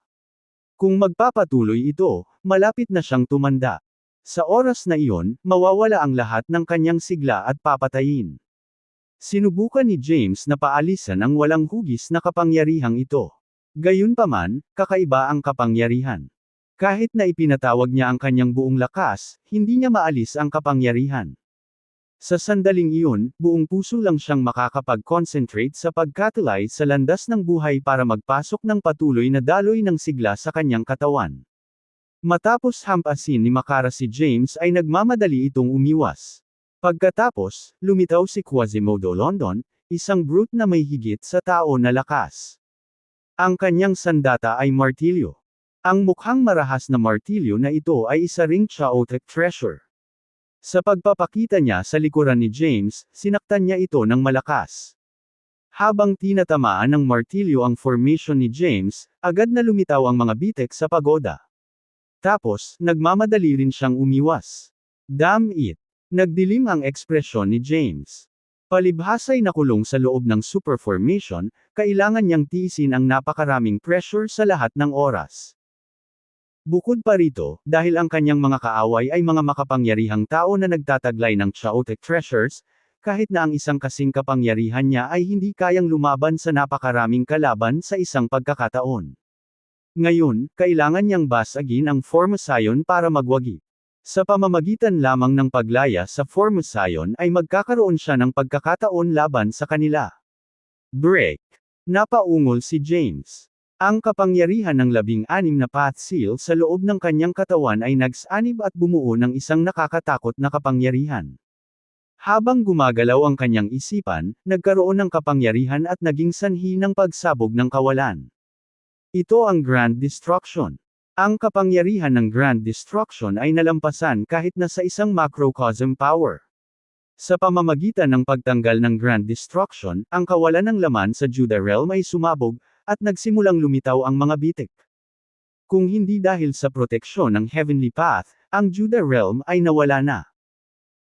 Kung magpapatuloy ito, malapit na siyang tumanda. Sa oras na iyon, mawawala ang lahat ng kanyang sigla at papatayin. Sinubukan ni James na paalisan ang walang hugis na kapangyarihang ito. Gayunpaman, kakaiba ang kapangyarihan. Kahit na ipinatawag niya ang kanyang buong lakas, hindi niya maalis ang kapangyarihan. Sa sandaling iyon, buong puso lang siyang makakapag-concentrate sa pag-catalyze sa landas ng buhay para magpasok ng patuloy na daloy ng sigla sa kanyang katawan. Matapos hampasin ni Makara si James ay nagmamadali itong umiwas. Pagkatapos, lumitaw si Quasimodo London, isang brute na may higit sa tao na lakas. Ang kanyang sandata ay martilyo. Ang mukhang marahas na martilyo na ito ay isa ring chaotic treasure. Sa pagpapakita niya sa likuran ni James, sinaktan niya ito ng malakas. Habang tinatamaan ng martilyo ang formation ni James, agad na lumitaw ang mga bitek sa pagoda. Tapos, nagmamadali rin siyang umiwas. Damn it! Nagdilim ang ekspresyon ni James. Palibhasa'y nakulong sa loob ng super formation, kailangan niyang tiisin ang napakaraming pressure sa lahat ng oras. Bukod pa rito, dahil ang kanyang mga kaaway ay mga makapangyarihang tao na nagtataglay ng chaotic treasures, kahit na ang isang kasing kapangyarihan niya ay hindi kayang lumaban sa napakaraming kalaban sa isang pagkakataon. Ngayon, kailangan niyang basagin ang Formosyon para magwagi. Sa pamamagitan lamang ng paglaya sa Formosyon ay magkakaroon siya ng pagkakataon laban sa kanila. Break. Napaungol si James. Ang kapangyarihan ng 16 na Path Seal sa loob ng kanyang katawan ay nagsanib at bumuo ng isang nakakatakot na kapangyarihan. Habang gumagalaw ang kanyang isipan, nagkaroon ng kapangyarihan at naging sanhi ng pagsabog ng kawalan. Ito ang Grand Destruction. Ang kapangyarihan ng Grand Destruction ay nalampasan kahit na sa isang macrocosm power. Sa pamamagitan ng pagtanggal ng Grand Destruction, ang kawalan ng laman sa Judah Realm ay sumabog, at nagsimulang lumitaw ang mga bitik. Kung hindi dahil sa proteksyon ng Heavenly Path, ang Judah Realm ay nawala na.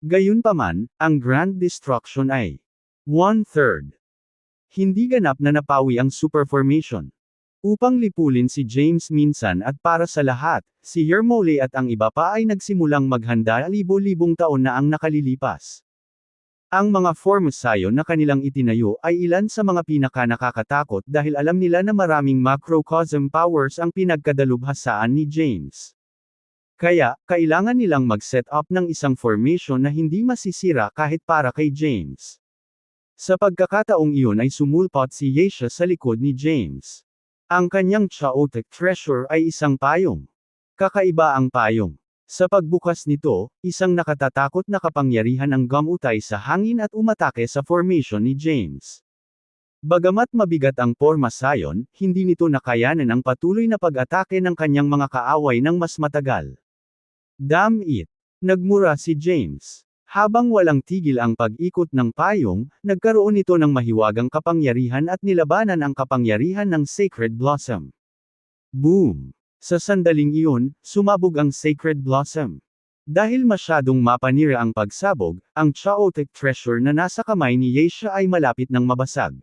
Gayunpaman, ang Grand Destruction ay 1/3. Hindi ganap na napawi ang Superformation. Upang lipulin si James minsan at para sa lahat, si Yermole at ang iba pa ay nagsimulang maghanda libo-libong taon na ang nakalilipas. Ang mga Formosyon na kanilang itinayo ay ilan sa mga pinaka-nakakatakot dahil alam nila na maraming macrocosm powers ang pinagkadalubhasaan ni James. Kaya, kailangan nilang mag-set up ng isang formation na hindi masisira kahit para kay James. Sa pagkakataong iyon ay sumulpot si Yesha sa likod ni James. Ang kanyang chaotic treasure ay isang payong. Kakaiba ang payong. Sa pagbukas nito, isang nakatatakot na kapangyarihan ang gumutay sa hangin at umatake sa formation ni James. Bagamat mabigat ang Formosyon, hindi nito nakayanan ang patuloy na pag-atake ng kanyang mga kaaway ng mas matagal. Damn it! Nagmura si James. Habang walang tigil ang pag-ikot ng payong, nagkaroon ito ng mahiwagang kapangyarihan at nilabanan ang kapangyarihan ng Sacred Blossom. Boom! Sa sandaling iyon, sumabog ang Sacred Blossom. Dahil masyadong mapanira ang pagsabog, ang chaotic treasure na nasa kamay ni Yesha ay malapit ng mabasag.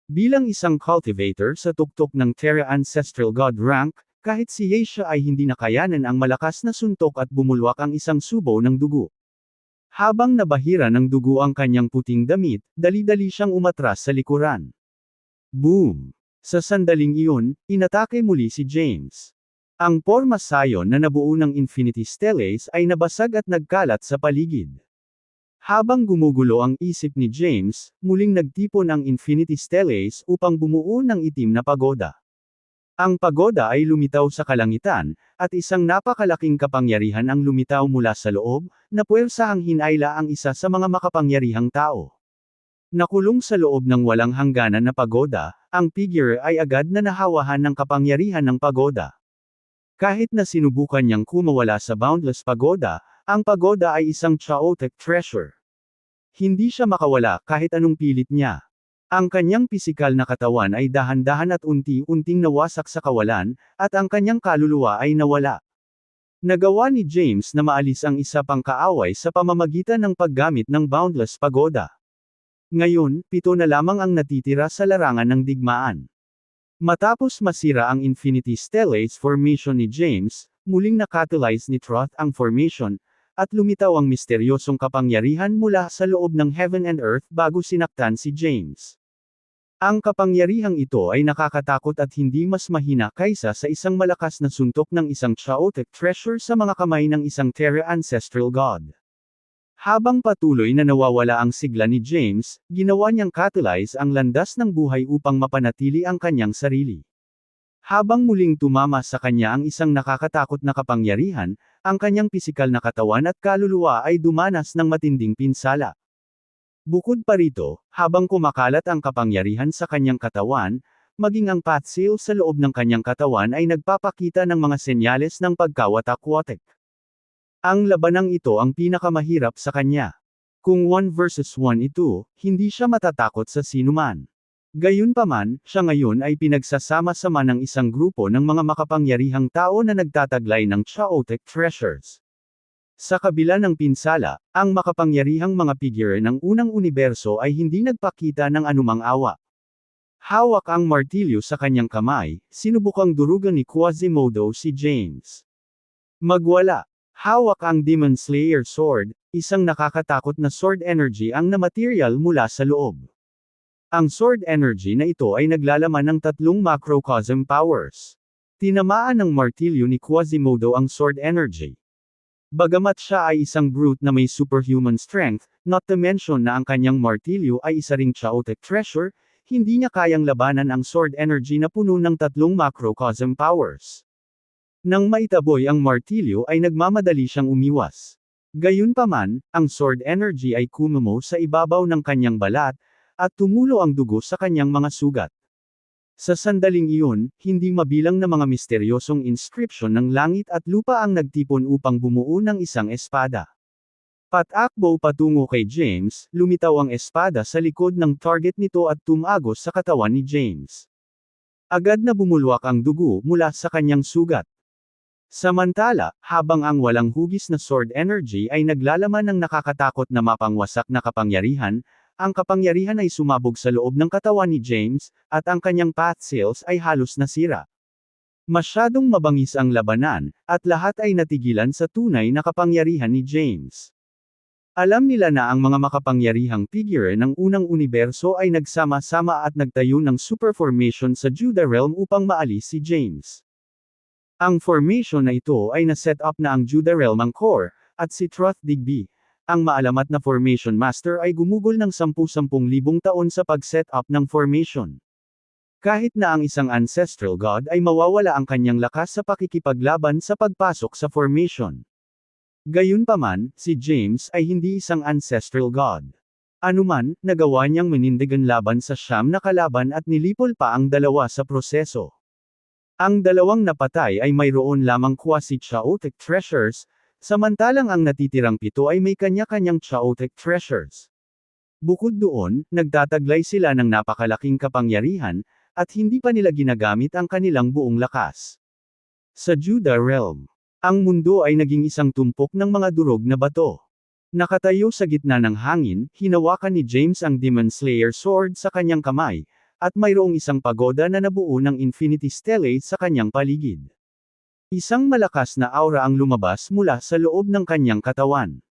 Bilang isang cultivator sa tuktok ng Terra Ancestral God rank, kahit si Yesha ay hindi nakayanan ang malakas na suntok at bumulwak ang isang subo ng dugo. Habang nabahira ng dugo ang kanyang puting damit, dali-dali siyang umatras sa likuran. Boom! Sa sandaling iyon, inatake muli si James. Ang Formosyon na nabuo ng Infinity Stellace ay nabasag at nagkalat sa paligid. Habang gumugulo ang isip ni James, muling nagtipon ang Infinity Stellace upang bumuo ng itim na pagoda. Ang pagoda ay lumitaw sa kalangitan, at isang napakalaking kapangyarihan ang lumitaw mula sa loob, na puwersahang hinayla ang isa sa mga makapangyarihang tao. Nakulong sa loob ng walang hangganan na pagoda, ang figure ay agad na nahawahan ng kapangyarihan ng pagoda. Kahit na sinubukan niyang kumawala sa Boundless Pagoda, ang pagoda ay isang chaotic treasure. Hindi siya makawala kahit anong pilit niya. Ang kanyang pisikal na katawan ay dahan-dahan at unti-unting nawasak sa kawalan, at ang kanyang kaluluwa ay nawala. Nagawa ni James na maalis ang isa pang kaaway sa pamamagitan ng paggamit ng Boundless Pagoda. Ngayon, 7 na lamang ang natitira sa larangan ng digmaan. Matapos masira ang Infinity Stellace formation ni James, muling nakatalyze ni Troth ang formation, at lumitaw ang misteryosong kapangyarihan mula sa loob ng Heaven and Earth bago sinaktan si James. Ang kapangyarihang ito ay nakakatakot at hindi mas mahina kaysa sa isang malakas na suntok ng isang chaotic treasure sa mga kamay ng isang Terra Ancestral God. Habang patuloy na nawawala ang sigla ni James, ginawa niyang catalyze ang landas ng buhay upang mapanatili ang kanyang sarili. Habang muling tumama sa kanya ang isang nakakatakot na kapangyarihan, ang kanyang pisikal na katawan at kaluluwa ay dumanas ng matinding pinsala. Bukod pa rito, habang kumakalat ang kapangyarihan sa kanyang katawan, maging ang path seal sa loob ng kanyang katawan ay nagpapakita ng mga senyales ng pagkawatak-watak. Ang labanang ito ang pinakamahirap sa kanya. Kung 1 versus 1 ito, hindi siya matatakot sa sinuman. Gayunpaman, siya ngayon ay pinagsasama-sama ng isang grupo ng mga makapangyarihang tao na nagtataglay ng chaotic treasures. Sa kabila ng pinsala, ang makapangyarihang mga figure ng unang universo ay hindi nagpakita ng anumang awa. Hawak ang martilyo sa kanyang kamay, sinubukang durugan ni Quasimodo si James. Magwala. Hawak ang Demon Slayer Sword, isang nakakatakot na sword energy ang na-material mula sa loob. Ang sword energy na ito ay naglalaman ng 3 macrocosm powers. Tinamaan ng martilyo ni Quasimodo ang sword energy. Bagamat siya ay isang brute na may superhuman strength, not to mention na ang kanyang martilyo ay isa ring chaotic treasure, hindi niya kayang labanan ang sword energy na puno ng tatlong macrocosm powers. Nang maitaboy ang martilyo ay nagmamadali siyang umiwas. Gayunpaman, ang sword energy ay kumumo sa ibabaw ng kanyang balat, at tumulo ang dugo sa kanyang mga sugat. Sa sandaling iyon, hindi mabilang na mga misteryosong inscription ng langit at lupa ang nagtipon upang bumuo ng isang espada. Patakbo patungo kay James, lumitaw ang espada sa likod ng target nito at tumagos sa katawan ni James. Agad na bumulwak ang dugo mula sa kanyang sugat. Samantala, habang ang walang hugis na sword energy ay naglalaman ng nakakatakot na mapangwasak na kapangyarihan, ang kapangyarihan ay sumabog sa loob ng katawan ni James, at ang kanyang path seals ay halos nasira. Masyadong mabangis ang labanan, at lahat ay natigilan sa tunay na kapangyarihan ni James. Alam nila na ang mga makapangyarihang figure ng unang universo ay nagsama-sama at nagtayo ng super formation sa Judah Realm upang maalis si James. Ang formation na ito ay na-set up na ang Judah Realm ang core, at si Truth Digby, ang maalamat na formation master ay gumugol ng 10,000 taon sa pag-set up ng formation. Kahit na ang isang ancestral god ay mawawala ang kanyang lakas sa pakikipaglaban sa pagpasok sa formation. Gayunpaman, si James ay hindi isang ancestral god. Anuman, nagawa niyang manindigan laban sa siyam na kalaban at nilipol pa ang dalawa sa proseso. Ang dalawang napatay ay mayroon lamang quasi-chaotic treasures, samantalang ang natitirang 7 ay may kanya-kanyang chaotic treasures. Bukod doon, nagtataglay sila ng napakalaking kapangyarihan, at hindi pa nila ginagamit ang kanilang buong lakas. Sa Judah Realm, ang mundo ay naging isang tumpok ng mga durog na bato. Nakatayo sa gitna ng hangin, hinawakan ni James ang Demon Slayer sword sa kanyang kamay, at mayroong isang pagoda na nabuo ng Infinity Stele sa kanyang paligid. Isang malakas na aura ang lumabas mula sa loob ng kanyang katawan.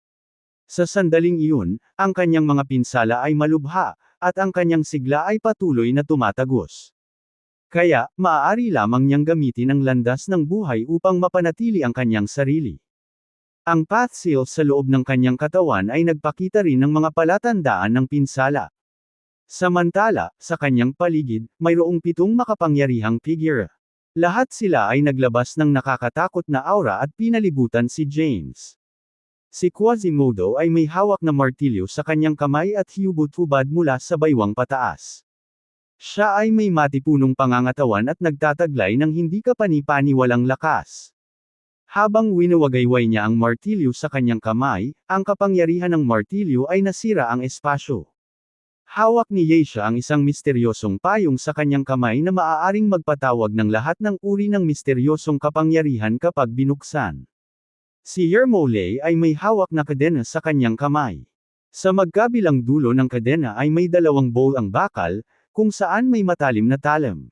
Sa sandaling iyon, ang kanyang mga pinsala ay malubha, at ang kanyang sigla ay patuloy na tumatagos. Kaya, maaari lamang niyang gamitin ang landas ng buhay upang mapanatili ang kanyang sarili. Ang path seals sa loob ng kanyang katawan ay nagpakita rin ng mga palatandaan ng pinsala. Samantala, sa kanyang paligid, mayroong 7 makapangyarihang figure. Lahat sila ay naglabas ng nakakatakot na aura at pinalibutan si James. Si Quasimodo ay may hawak na martilyo sa kanyang kamay at hubad-hubad mula sa baywang pataas. Siya ay may matipunong pangangatawan at nagtataglay ng hindi kapani-paniwalang lakas. Habang winawagayway niya ang martilyo sa kanyang kamay, ang kapangyarihan ng martilyo ay nasira ang espasyo. Hawak ni Yesha ang isang misteryosong payong sa kanyang kamay na maaaring magpatawag ng lahat ng uri ng misteryosong kapangyarihan kapag binuksan. Si Yermole ay may hawak na kadena sa kanyang kamay. Sa magkabilang dulo ng kadena ay may 2 bowl ang bakal, kung saan may matalim na talim.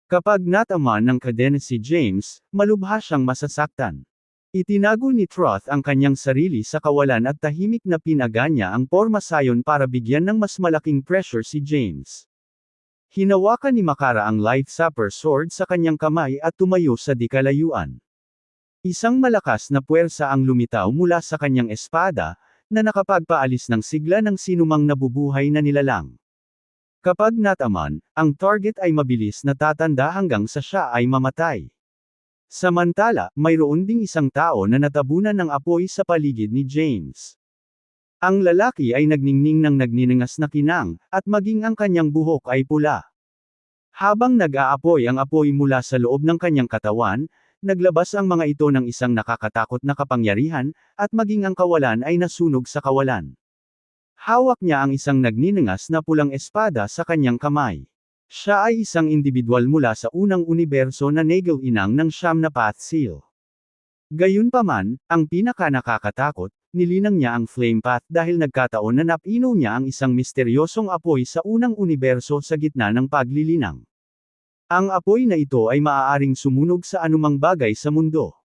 Kapag natamaan ng kadena si James, malubha siyang masasaktan. Itinago ni Truth ang kanyang sarili sa kawalan at tahimik na pinaga niya ang porma sayon para bigyan ng mas malaking pressure si James. Hinawakan ni Makara ang Life Sapper sword sa kanyang kamay at tumayo sa di kalayuan. Isang malakas na puwersa ang lumitaw mula sa kanyang espada, na nakapagpaalis ng sigla ng sinumang nabubuhay na nilalang. Kapag nataman, ang target ay mabilis na tatanda hanggang sa siya ay mamatay. Samantala, mayroon ding isang tao na natabunan ng apoy sa paligid ni James. Ang lalaki ay nagningning ng nagniningas na kinang, at maging ang kanyang buhok ay pula. Habang nag-aapoy ang apoy mula sa loob ng kanyang katawan, naglabas ang mga ito ng isang nakakatakot na kapangyarihan, at maging ang kawalan ay nasunog sa kawalan. Hawak niya ang isang nagniningas na pulang espada sa kanyang kamay. Siya ay isang individual mula sa unang universo na Nagel-inang ng 9 na path seal. Gayunpaman, ang pinaka-nakakatakot, nilinang niya ang flame path dahil nagkataon na napino niya ang isang misteryosong apoy sa unang universo sa gitna ng paglilinang. Ang apoy na ito ay maaaring sumunog sa anumang bagay sa mundo.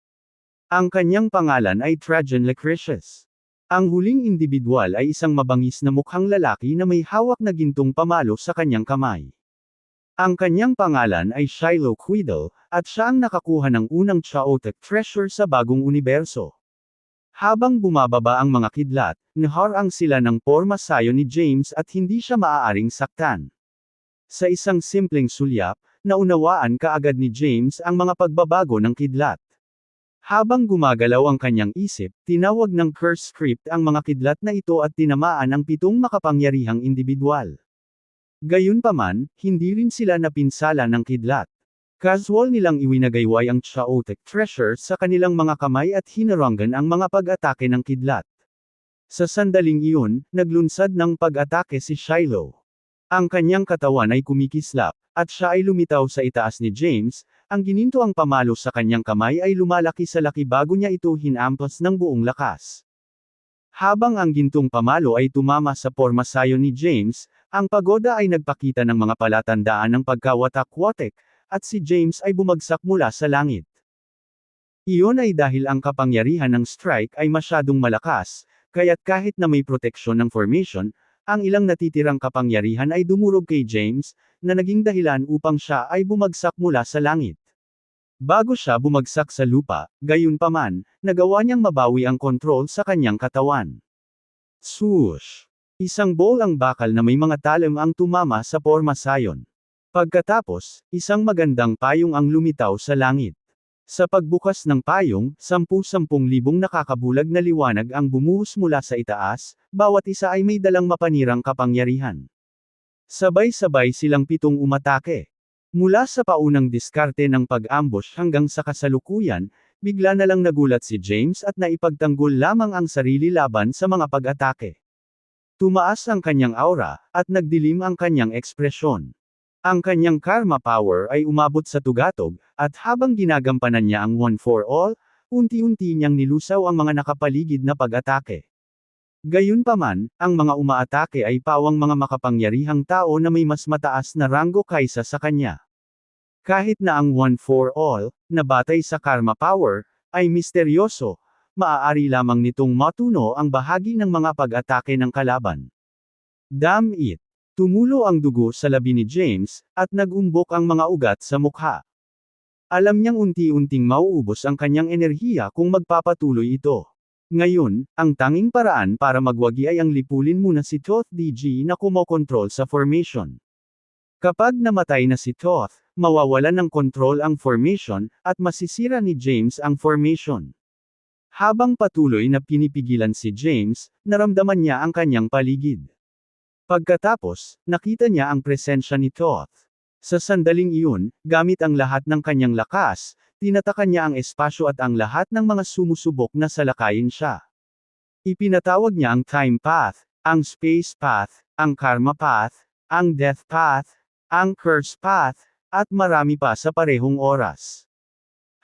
Ang kanyang pangalan ay Trajan Lucretius. Ang huling individual ay isang mabangis na mukhang lalaki na may hawak na gintong pamalo sa kanyang kamay. Ang kanyang pangalan ay Shiloh Quidel, at siya ang nakakuha ng unang Chaotic Treasure sa bagong universo. Habang bumababa ang mga kidlat, naharang sila ng porma sayo ni James at hindi siya maaaring saktan. Sa isang simpleng sulyap, naunawaan kaagad ni James ang mga pagbabago ng kidlat. Habang gumagalaw ang kanyang isip, tinawag ng curse script ang mga kidlat na ito at tinamaan ang 7 makapangyarihang individual. Gayunpaman, hindi rin sila napinsala ng kidlat. Casual nilang iwinagayway ang Chaotic Treasure sa kanilang mga kamay at hinarangan ang mga pag-atake ng kidlat. Sa sandaling iyon, naglunsad ng pag-atake si Shiloh. Ang kanyang katawan ay kumikislap, at siya ay lumitaw sa itaas ni James. Ang gininto ang pamalo sa kanyang kamay ay lumalaki sa laki bago niya ito hinampas ng buong lakas. Habang ang gintong pamalo ay tumama sa porma sayo ni James, ang pagoda ay nagpakita ng mga palatandaan ng pagkawatak-watek, at si James ay bumagsak mula sa langit. Iyon ay dahil ang kapangyarihan ng strike ay masyadong malakas, kaya't kahit na may proteksyon ng formation, ang ilang natitirang kapangyarihan ay dumurog kay James, na naging dahilan upang siya ay bumagsak mula sa langit. Bago siya bumagsak sa lupa, gayunpaman, nagawa niyang mabawi ang kontrol sa kanyang katawan. Swoosh! Isang bowl ang bakal na may mga talim ang tumama sa porma sayon. Pagkatapos, isang magandang payong ang lumitaw sa langit. Sa pagbukas ng payong, 10,000 nakakabulag na liwanag ang bumuhos mula sa itaas, bawat isa ay may dalang mapanirang kapangyarihan. Sabay-sabay silang 7 umatake. Mula sa paunang diskarte ng pag-ambush hanggang sa kasalukuyan, bigla na lang nagulat si James at naipagtanggol lamang ang sarili laban sa mga pag-atake. Tumaas ang kanyang aura, at nagdilim ang kanyang ekspresyon. Ang kanyang karma power ay umabot sa tugatog, at habang ginagampanan niya ang one for all, unti-unti niyang nilusaw ang mga nakapaligid na pag-atake. Gayunpaman, ang mga umaatake ay pawang mga makapangyarihang tao na may mas mataas na ranggo kaysa sa kanya. Kahit na ang one for all, na batay sa karma power, ay misteryoso, maaari lamang nitong matuno ang bahagi ng mga pag-atake ng kalaban. Damn it! Tumulo ang dugo sa labi ni James, at nag-umbok ang mga ugat sa mukha. Alam niyang unti-unting mauubos ang kanyang enerhiya kung magpapatuloy ito. Ngayon, ang tanging paraan para magwagi ay ang lipulin muna si Thoth DG na kumokontrol sa formation. Kapag namatay na si Thoth, mawawalan ng kontrol ang formation, at masisira ni James ang formation. Habang patuloy na pinipigilan si James, naramdaman niya ang kanyang paligid. Pagkatapos, nakita niya ang presensya ni Thoth. Sa sandaling iyon, gamit ang lahat ng kanyang lakas, tinatakan niya ang espasyo at ang lahat ng mga sumusubok na salakayin siya. Ipinatawag niya ang Time Path, ang Space Path, ang Karma Path, ang Death Path, ang Curse Path, at marami pa sa parehong oras.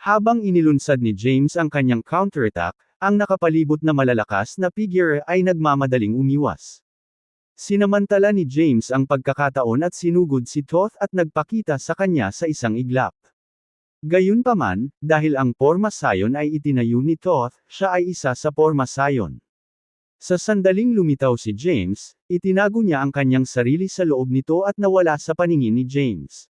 Habang inilunsad ni James ang kanyang counterattack, ang nakapalibot na malalakas na figure ay nagmamadaling umiwas. Sinamantala ni James ang pagkakataon at sinugod si Thoth at nagpakita sa kanya sa isang iglap. Gayunpaman, dahil ang porma sayon ay itinayo ni Thoth, siya ay isa sa porma sayon. Sa sandaling lumitaw si James, itinago niya ang kanyang sarili sa loob nito at nawala sa paningin ni James.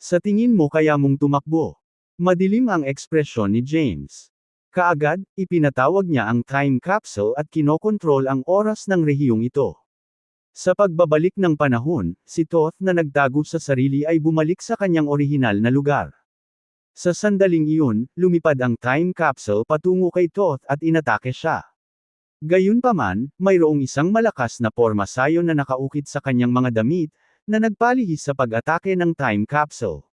Sa tingin mo kaya mong tumakbo? Madilim ang ekspresyon ni James. Kaagad, ipinatawag niya ang time capsule at kinokontrol ang oras ng rehiyong ito. Sa pagbabalik ng panahon, si Thoth na nagtago sa sarili ay bumalik sa kanyang orihinal na lugar. Sa sandaling iyon, lumipad ang time capsule patungo kay Thoth at inatake siya. Gayunpaman, mayroong isang malakas na porma sayon na nakaukit sa kanyang mga damit, na nagpalihis sa pag-atake ng time capsule.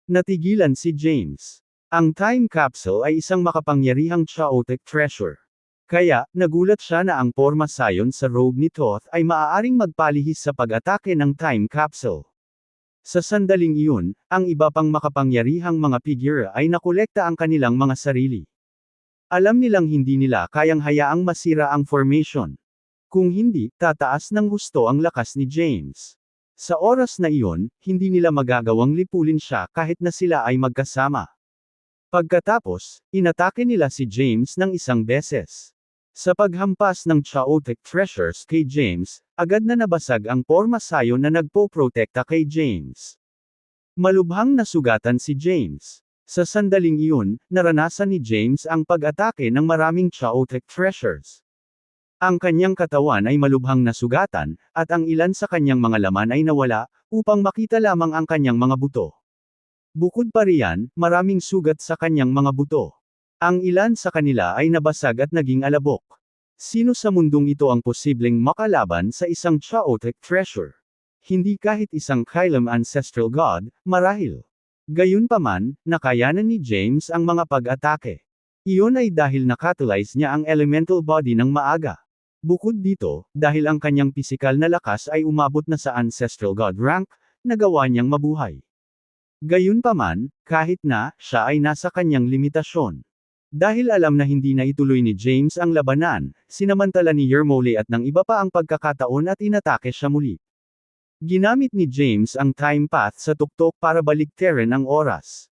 Natigilan si James. Ang time capsule ay isang makapangyarihang chaotic treasure. Kaya, nagulat siya na ang porma sayon sa robe ni Thoth ay maaaring magpalihis sa pag-atake ng time capsule. Sa sandaling iyon, ang iba pang makapangyarihang mga figure ay nakolekta ang kanilang mga sarili. Alam nilang hindi nila kayang hayaang masira ang formation. Kung hindi, tataas ng husto ang lakas ni James. Sa oras na iyon, hindi nila magagawang lipulin siya kahit na sila ay magkasama. Pagkatapos, inatake nila si James ng isang beses. Sa paghampas ng chaotic treasures kay James, agad na nabasag ang porma sayon na nagpoprotekta kay James. Malubhang nasugatan si James. Sa sandaling iyon, naranasan ni James ang pag-atake ng maraming chaotic treasures. Ang kanyang katawan ay malubhang nasugatan, at ang ilan sa kanyang mga laman ay nawala, upang makita lamang ang kanyang mga buto. Bukod pa riyan, maraming sugat sa kanyang mga buto. Ang ilan sa kanila ay nabasag at naging alabok. Sino sa mundong ito ang posibleng makalaban sa isang chaotic treasure? Hindi kahit isang Kylem ancestral god, marahil. Gayunpaman, nakayanan ni James ang mga pag-atake. Iyon ay dahil nakatulize niya ang elemental body ng maaga. Bukod dito, dahil ang kanyang pisikal na lakas ay umabot na sa ancestral god rank, nagawa niyang mabuhay. Gayunpaman, kahit na, siya ay nasa kanyang limitasyon. Dahil alam na hindi na ituloy ni James ang labanan, sinamantala ni Yermole at ng iba pa ang pagkakataon at inatake siya muli. Ginamit ni James ang time path sa tuktok para baliktarin ang oras.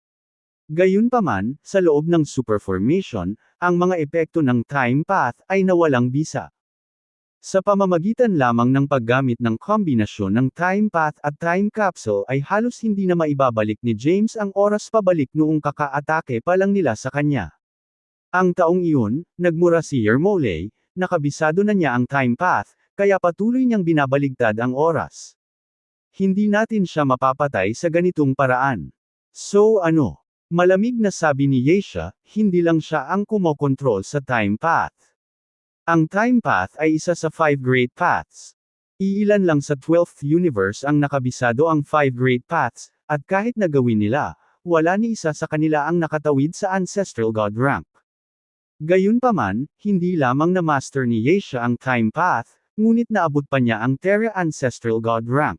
Gayunpaman, sa loob ng superformation, ang mga epekto ng time path ay nawalang bisa. Sa pamamagitan lamang ng paggamit ng kombinasyon ng time path at time capsule ay halos hindi na maibabalik ni James ang oras pabalik noong kaka-atake pa lang nila sa kanya. Ang taong iyon, nagmura si Yermole, nakabisado na niya ang time path, kaya patuloy niyang binabaligtad ang oras. Hindi natin siya mapapatay sa ganitong paraan. So ano? Malamig na sabi ni Yeisha, hindi lang siya ang kumokontrol sa time path. Ang time path ay isa sa 5 great paths. Iilan lang sa 12th universe ang nakabisado ang 5 great paths, at kahit nagawin nila, wala ni isa sa kanila ang nakatawid sa ancestral god rank. Gayunpaman, hindi lamang na master ni Yeisha ang time path, ngunit naabot pa niya ang Terra ancestral god rank.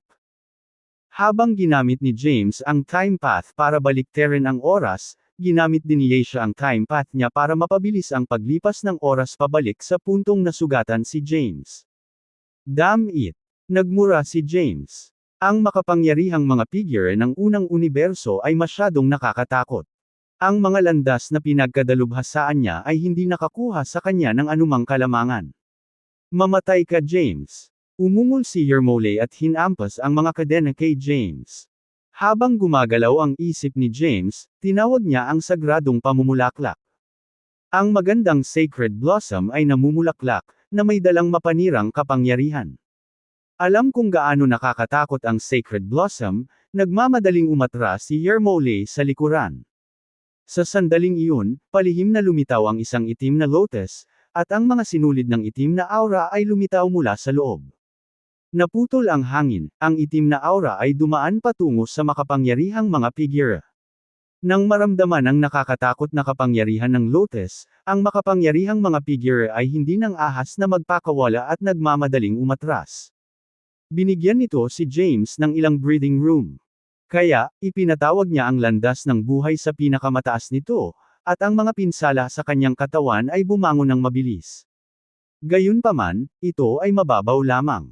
Habang ginamit ni James ang time path para baliktarin ang oras, ginamit din ni Yeisha ang time path niya para mapabilis ang paglipas ng oras pabalik sa puntong nasugatan si James. Damn it! Nagmura si James. Ang makapangyarihang mga figure ng unang universo ay masyadong nakakatakot. Ang mga landas na pinagkadalubhasaan niya ay hindi nakakuha sa kanya ng anumang kalamangan. Mamatay ka James! Umungol si Yermole at hinampas ang mga kadena kay James. Habang gumagalaw ang isip ni James, tinawag niya ang sagradong pamumulaklak. Ang magandang sacred blossom ay namumulaklak, na may dalang mapanirang kapangyarihan. Alam kung gaano nakakatakot ang sacred blossom, nagmamadaling umatras si Yermole sa likuran. Sa sandaling iyon, palihim na lumitaw ang isang itim na lotus, at ang mga sinulid ng itim na aura ay lumitaw mula sa loob. Naputol ang hangin, ang itim na aura ay dumaan patungo sa makapangyarihang mga figura. Nang maramdaman ang nakakatakot na kapangyarihan ng lotus, ang makapangyarihang mga figura ay hindi nang ahas na magpakawala at nagmamadaling umatras. Binigyan nito si James ng ilang breathing room. Kaya, ipinatawag niya ang landas ng buhay sa pinakamataas nito, at ang mga pinsala sa kanyang katawan ay bumangon ng mabilis. Gayunpaman, ito ay mababaw lamang.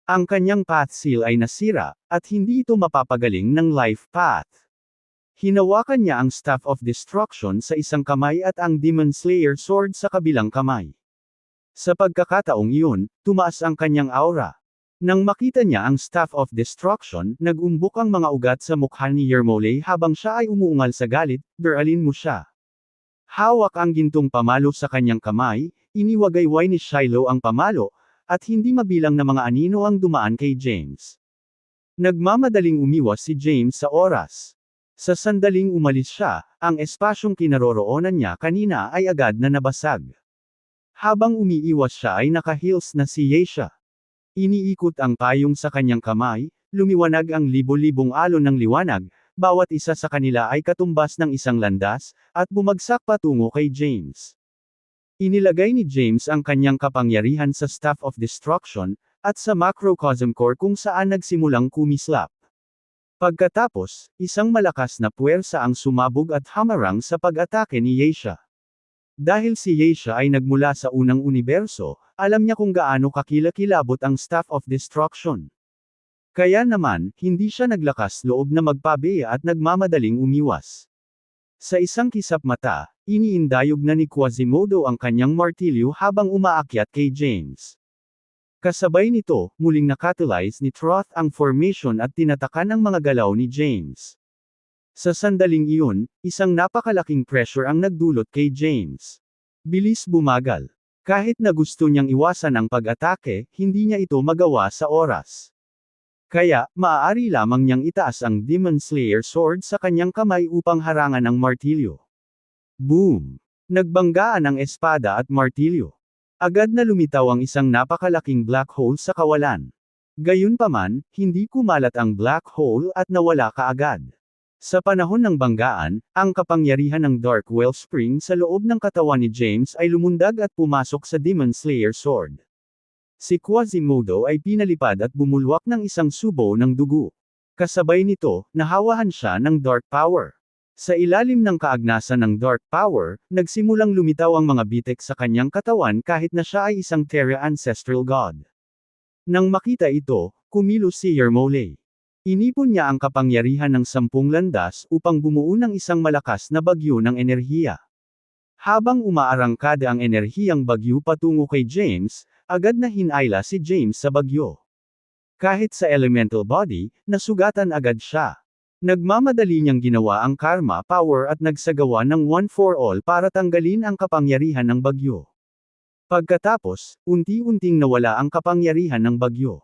Ang kanyang path seal ay nasira, at hindi ito mapapagaling ng life path. Hinawakan niya ang Staff of Destruction sa isang kamay at ang Demon Slayer Sword sa kabilang kamay. Sa pagkakataong iyon, tumaas ang kanyang aura. Nang makita niya ang Staff of Destruction, nag-umbok ang mga ugat sa mukha ni Yermole habang siya ay umuungal sa galit, "Daralin mo siya." Hawak ang gintong pamalo sa kanyang kamay, iniwagayway ni Shiloh ang pamalo, at hindi mabilang na mga anino ang dumaan kay James. Nagmamadaling umiwas si James sa oras. Sa sandaling umalis siya, ang espasyong kinaroroonan niya kanina ay agad na nabasag. Habang umiiwas siya ay naka-heels na si Yeisha. Iniikot ang payong sa kanyang kamay, lumiwanag ang libo-libong alon ng liwanag, bawat isa sa kanila ay katumbas ng isang landas, at bumagsak patungo kay James. Inilagay ni James ang kanyang kapangyarihan sa Staff of Destruction, at sa Macrocosm Core kung saan nagsimulang kumislap. Pagkatapos, isang malakas na puwersa ang sumabog at hamarang sa pag-atake ni Yeisha. Dahil si Yeisha ay nagmula sa unang universo, alam niya kung gaano kakilakilabot ang Staff of Destruction. Kaya naman, hindi siya naglakas loob na magpabeya at nagmamadaling umiwas. Sa isang kisap mata, iniindayog na ni Quasimodo ang kanyang martilyo habang umaakyat kay James. Kasabay nito, muling nakatulize ni Troth ang formation at tinatakan ang mga galaw ni James. Sa sandaling iyon, isang napakalaking pressure ang nagdulot kay James. Bilis bumagal. Kahit na gusto niyang iwasan ang pag-atake, hindi niya ito magawa sa oras. Kaya, maaari lamang niyang itaas ang Demon Slayer sword sa kanyang kamay upang harangan ang martilyo. Boom! Nagbanggaan ang espada at martilyo. Agad na lumitaw ang isang napakalaking black hole sa kawalan. Gayunpaman, hindi kumalat ang black hole at nawala kaagad. Sa panahon ng banggaan, ang kapangyarihan ng Dark Wellspring sa loob ng katawan ni James ay lumundag at pumasok sa Demon Slayer sword. Si Quasimodo ay pinalipad at bumulwak ng isang subo ng dugo. Kasabay nito, nahawahan siya ng Dark Power. Sa ilalim ng kaagnasan ng Dark Power, nagsimulang lumitaw ang mga bitek sa kanyang katawan kahit na siya ay isang Terra Ancestral God. Nang makita ito, kumilos si Yermolay. Inipon niya ang kapangyarihan ng 10 landas upang bumuo ng isang malakas na bagyo ng enerhiya. Habang umaarangkada ang enerhiyang bagyo patungo kay James, agad na hinayla si James sa bagyo. Kahit sa elemental body, nasugatan agad siya. Nagmamadali niyang ginawa ang karma power at nagsagawa ng one for all para tanggalin ang kapangyarihan ng bagyo. Pagkatapos, unti-unting nawala ang kapangyarihan ng bagyo.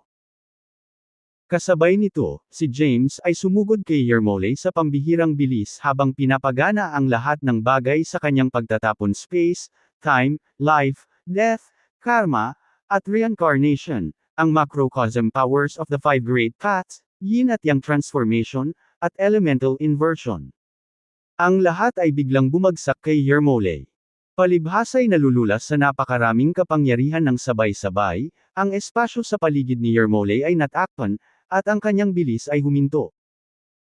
Kasabay nito, si James ay sumugod kay Yermolay sa pambihirang bilis habang pinapagana ang lahat ng bagay sa kanyang pagtatapon space, time, life, death, karma, at reincarnation, ang macrocosm powers of the 5 great paths, yin at yang transformation, at elemental inversion. Ang lahat ay biglang bumagsak kay Yermolay. Palibhasa'y nalululas sa napakaraming kapangyarihan ng sabay-sabay, ang espasyo sa paligid ni Yermolay ay natakpan, at ang kanyang bilis ay huminto.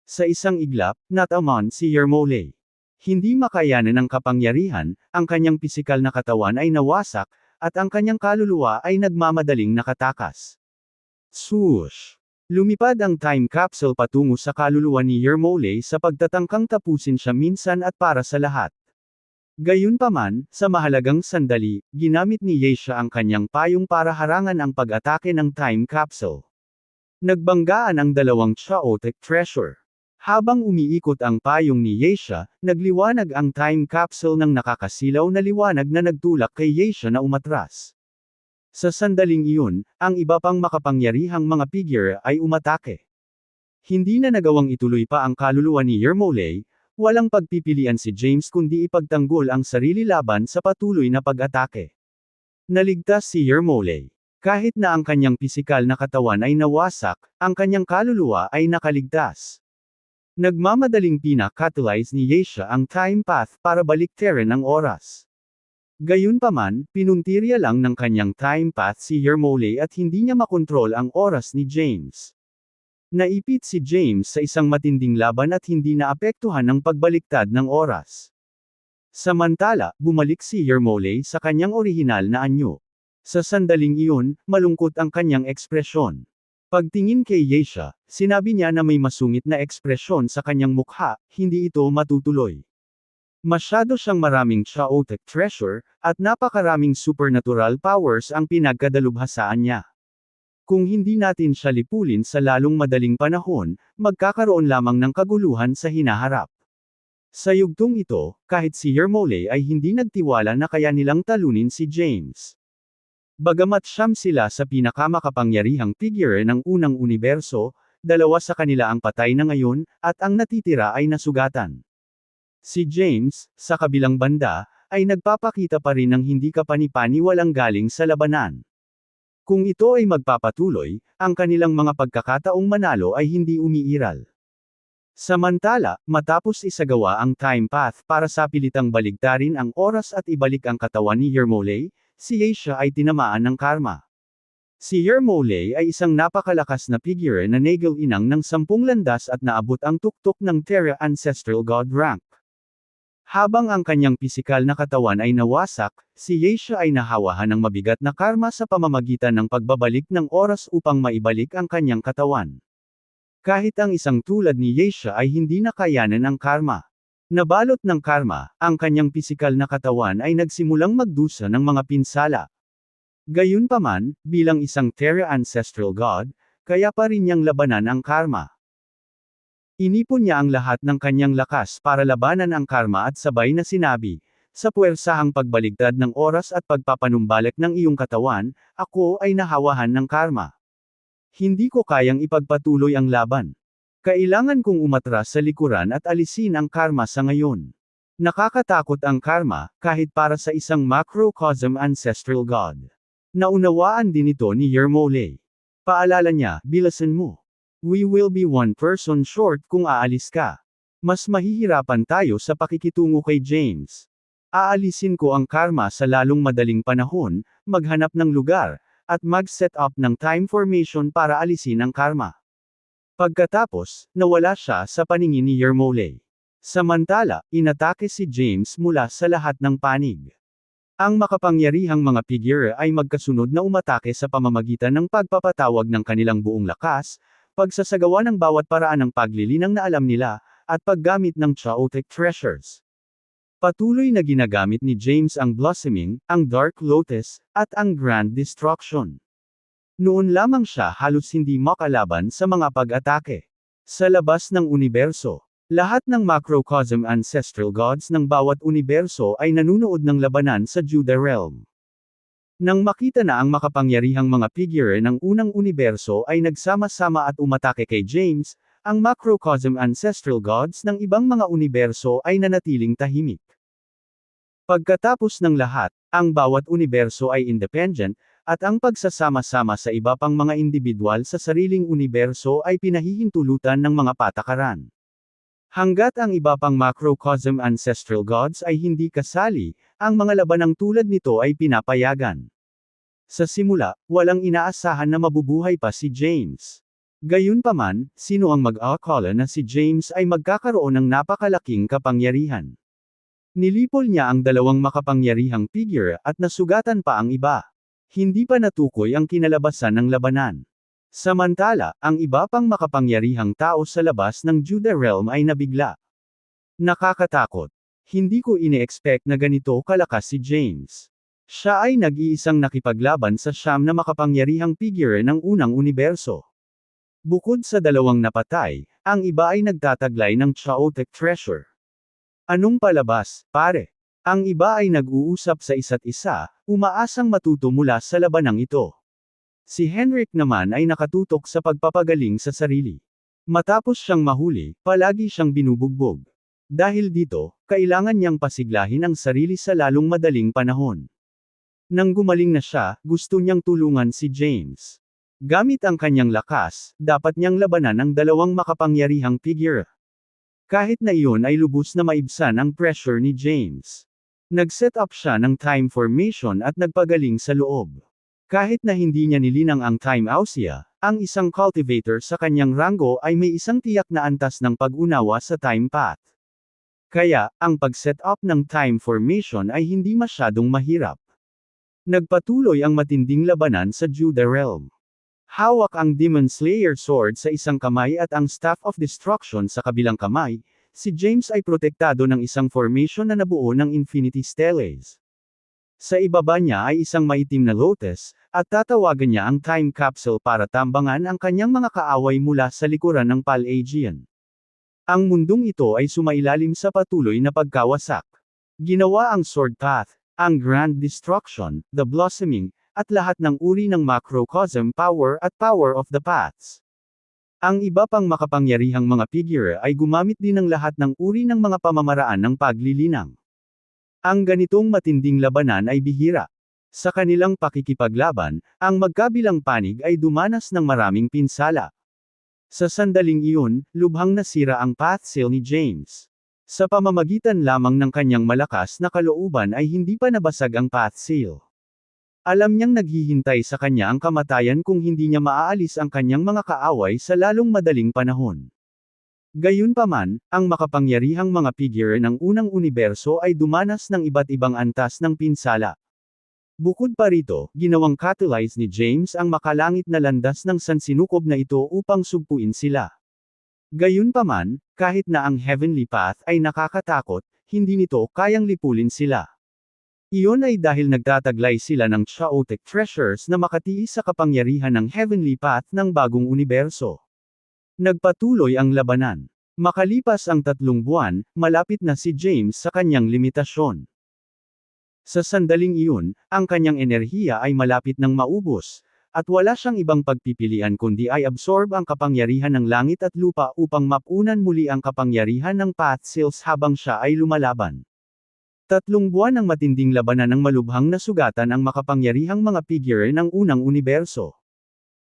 Sa isang iglap, natamaan si Yermolay. Hindi makayanan ng kapangyarihan, ang kanyang pisikal na katawan ay nawasak, at ang kanyang kaluluwa ay nagmamadaling nakatakas. Swoosh! Lumipad ang time capsule patungo sa kaluluwa ni Yermolay sa pagtatangkang tapusin siya minsan at para sa lahat. Gayunpaman, sa mahalagang sandali, ginamit ni Yeisha ang kanyang payong para harangan ang pag-atake ng time capsule. Nagbanggaan ang dalawang chaotic treasure. Habang umiikot ang payong ni Yeisha, nagliwanag ang time capsule ng nakakasilaw na liwanag na nagtulak kay Yeisha na umatras. Sa sandaling iyon, ang iba pang makapangyarihang mga figure ay umatake. Hindi na nagawang ituloy pa ang kaluluwa ni Yermolay, walang pagpipilian si James kundi ipagtanggol ang sarili laban sa patuloy na pag-atake. Naligtas si Yermolay. Kahit na ang kanyang pisikal na katawan ay nawasak, ang kanyang kaluluwa ay nakaligtas. Nagmamadaling pina-catalyze ni Yeisha ang time path para baliktarin ang oras. Gayunpaman, pinuntirya lang ng kanyang time path si Yermolay at hindi niya makontrol ang oras ni James. Naipit si James sa isang matinding laban at hindi naapektuhan ng pagbaliktad ng oras. Samantala, bumalik si Yermolay sa kanyang orihinal na anyo. Sa sandaling iyon, malungkot ang kanyang ekspresyon. Pagtingin kay Yeisha, sinabi niya na may masungit na ekspresyon sa kanyang mukha, hindi ito matutuloy. Masyado siyang maraming chaotic treasure, at napakaraming supernatural powers ang pinagkadalubhasaan niya. Kung hindi natin siya lipulin sa lalong madaling panahon, magkakaroon lamang ng kaguluhan sa hinaharap. Sa yugtong ito, kahit si Yermolay ay hindi nagtiwala na kaya nilang talunin si James. Bagamat siyam sila sa pinakamakapangyarihang figure ng unang universo, 2 sa kanila ang patay na ngayon, at ang natitira ay nasugatan. Si James, sa kabilang banda, ay nagpapakita pa rin ng hindi kapani-paniwalang galing sa labanan. Kung ito ay magpapatuloy, ang kanilang mga pagkakataong manalo ay hindi umiiral. Samantala, matapos isagawa ang time path para sa pilitang baligtarin ang oras at ibalik ang katawan ni Yermolay, si Yeisha ay tinamaan ng karma. Si Yermolay ay isang napakalakas na figure na nagal-inang ng 10 landas at naabot ang tuktok ng Terra Ancestral God rank. Habang ang kanyang pisikal na katawan ay nawasak, si Yeisha ay nahawahan ng mabigat na karma sa pamamagitan ng pagbabalik ng oras upang maibalik ang kanyang katawan. Kahit ang isang tulad ni Yeisha ay hindi nakayanan ang karma. Nabalot ng karma, ang kanyang pisikal na katawan ay nagsimulang magdusa ng mga pinsala. Gayunpaman, bilang isang Terra Ancestral God, kaya pa rin niyang labanan ang karma. Inipon niya ang lahat ng kanyang lakas para labanan ang karma at sabay na sinabi, sa puwersahang pagbaligtad ng oras at pagpapanumbalik ng iyong katawan, ako ay nahawahan ng karma. Hindi ko kayang ipagpatuloy ang laban. Kailangan kong umatras sa likuran at alisin ang karma sa ngayon. Nakakatakot ang karma, kahit para sa isang macrocosm ancestral god. Naunawaan din ito ni Yermole. Paalala niya, bilasan mo. We will be one person short kung aalis ka. Mas mahihirapan tayo sa pakikitungo kay James. Aalisin ko ang karma sa lalong madaling panahon, maghanap ng lugar, at mag-set up ng time formation para alisin ang karma. Pagkatapos, nawala siya sa paningin ni Yermole. Samantala, inatake si James mula sa lahat ng panig. Ang makapangyarihang mga figure ay magkasunod na umatake sa pamamagitan ng pagpapatawag ng kanilang buong lakas, pagsasagawa ng bawat paraan ng paglilinang na alam nila, at paggamit ng chaotic treasures. Patuloy na ginagamit ni James ang Blossoming, ang Dark Lotus, at ang Grand Destruction. Noon lamang siya halos hindi makalaban sa mga pag-atake. Sa labas ng universo, lahat ng macrocosm ancestral gods ng bawat universo ay nanunood ng labanan sa Judah Realm. Nang makita na ang makapangyarihang mga figure ng unang universo ay nagsama-sama at umatake kay James, ang macrocosm ancestral gods ng ibang mga universo ay nanatiling tahimik. Pagkatapos ng lahat, ang bawat universo ay independent, at ang pagsasama-sama sa iba pang mga individual sa sariling universo ay pinahihintulutan ng mga patakaran. Hanggat ang iba pang macrocosm ancestral gods ay hindi kasali, ang mga labanang tulad nito ay pinapayagan. Sa simula, walang inaasahan na mabubuhay pa si James. Gayunpaman, sino ang mag-akala na si James ay magkakaroon ng napakalaking kapangyarihan? Nilipol niya ang dalawang makapangyarihang figure at nasugatan pa ang iba. Hindi pa natukoy ang kinalabasan ng labanan. Samantala, ang iba pang makapangyarihang tao sa labas ng Judah Realm ay nabigla. Nakakatakot. Hindi ko ine-expect na ganito kalakas si James. Siya ay nag-iisang nakipaglaban sa siyam na makapangyarihang figure ng unang universo. Bukod sa dalawang napatay, ang iba ay nagtataglay ng chaotic treasure. Anong palabas, pare? Ang iba ay nag-uusap sa isa't isa, umaasang matuto mula sa labanang ito. Si Henrik naman ay nakatutok sa pagpapagaling sa sarili. Matapos siyang mahuli, palagi siyang binubugbog. Dahil dito, kailangan niyang pasiglahin ang sarili sa lalong madaling panahon. Nang gumaling na siya, gusto niyang tulungan si James. Gamit ang kanyang lakas, dapat niyang labanan ang dalawang makapangyarihang figure. Kahit na iyon ay lubos na maibsan ang pressure ni James. Nag-set up siya ng time formation at nagpagaling sa loob. Kahit na hindi niya nilinang ang time ausya, ang isang cultivator sa kanyang rango ay may isang tiyak na antas ng pag-unawa sa time path. Kaya, ang pag-set up ng time formation ay hindi masyadong mahirap. Nagpatuloy ang matinding labanan sa Judah Realm. Hawak ang Demon Slayer sword sa isang kamay at ang Staff of Destruction sa kabilang kamay, si James ay protektado ng isang formation na nabuo ng Infinity Steles. Sa ibaba niya ay isang maitim na lotus, at tatawagan niya ang time capsule para tambangan ang kanyang mga kaaway mula sa likuran ng Pal-Aegean. Ang mundong ito ay sumailalim sa patuloy na pagkawasak. Ginawa ang Sword Path, ang Grand Destruction, the Blossoming, at lahat ng uri ng macrocosm power at power of the paths. Ang iba pang makapangyarihang mga figure ay gumamit din ng lahat ng uri ng mga pamamaraan ng paglilinang. Ang ganitong matinding labanan ay bihira. Sa kanilang pakikipaglaban, ang magkabilang panig ay dumanas ng maraming pinsala. Sa sandaling iyon, lubhang nasira ang path seal ni James. Sa pamamagitan lamang ng kanyang malakas na kalooban ay hindi pa nabasag ang path seal. Alam niyang naghihintay sa kanya ang kamatayan kung hindi niya maaalis ang kanyang mga kaaway sa lalong madaling panahon. Gayunpaman, ang makapangyarihang mga figure ng unang universo ay dumanas ng iba't ibang antas ng pinsala. Bukod pa rito, ginawang catalyze ni James ang makalangit na landas ng sansinukob na ito upang sugpuin sila. Gayunpaman, kahit na ang heavenly path ay nakakatakot, hindi nito kayang lipulin sila. Iyon ay dahil nagtataglay sila ng chaotic treasures na makatiis sa kapangyarihan ng heavenly path ng bagong universo. Nagpatuloy ang labanan. Makalipas ang 3 buwan, malapit na si James sa kanyang limitasyon. Sa sandaling iyon, ang kanyang enerhiya ay malapit ng maubos, at wala siyang ibang pagpipilian kundi ay absorb ang kapangyarihan ng langit at lupa upang mapunan muli ang kapangyarihan ng Path Seals habang siya ay lumalaban. 3 buwan ng matinding labanan ng malubhang na sugatan ang makapangyarihang mga figure ng unang universo.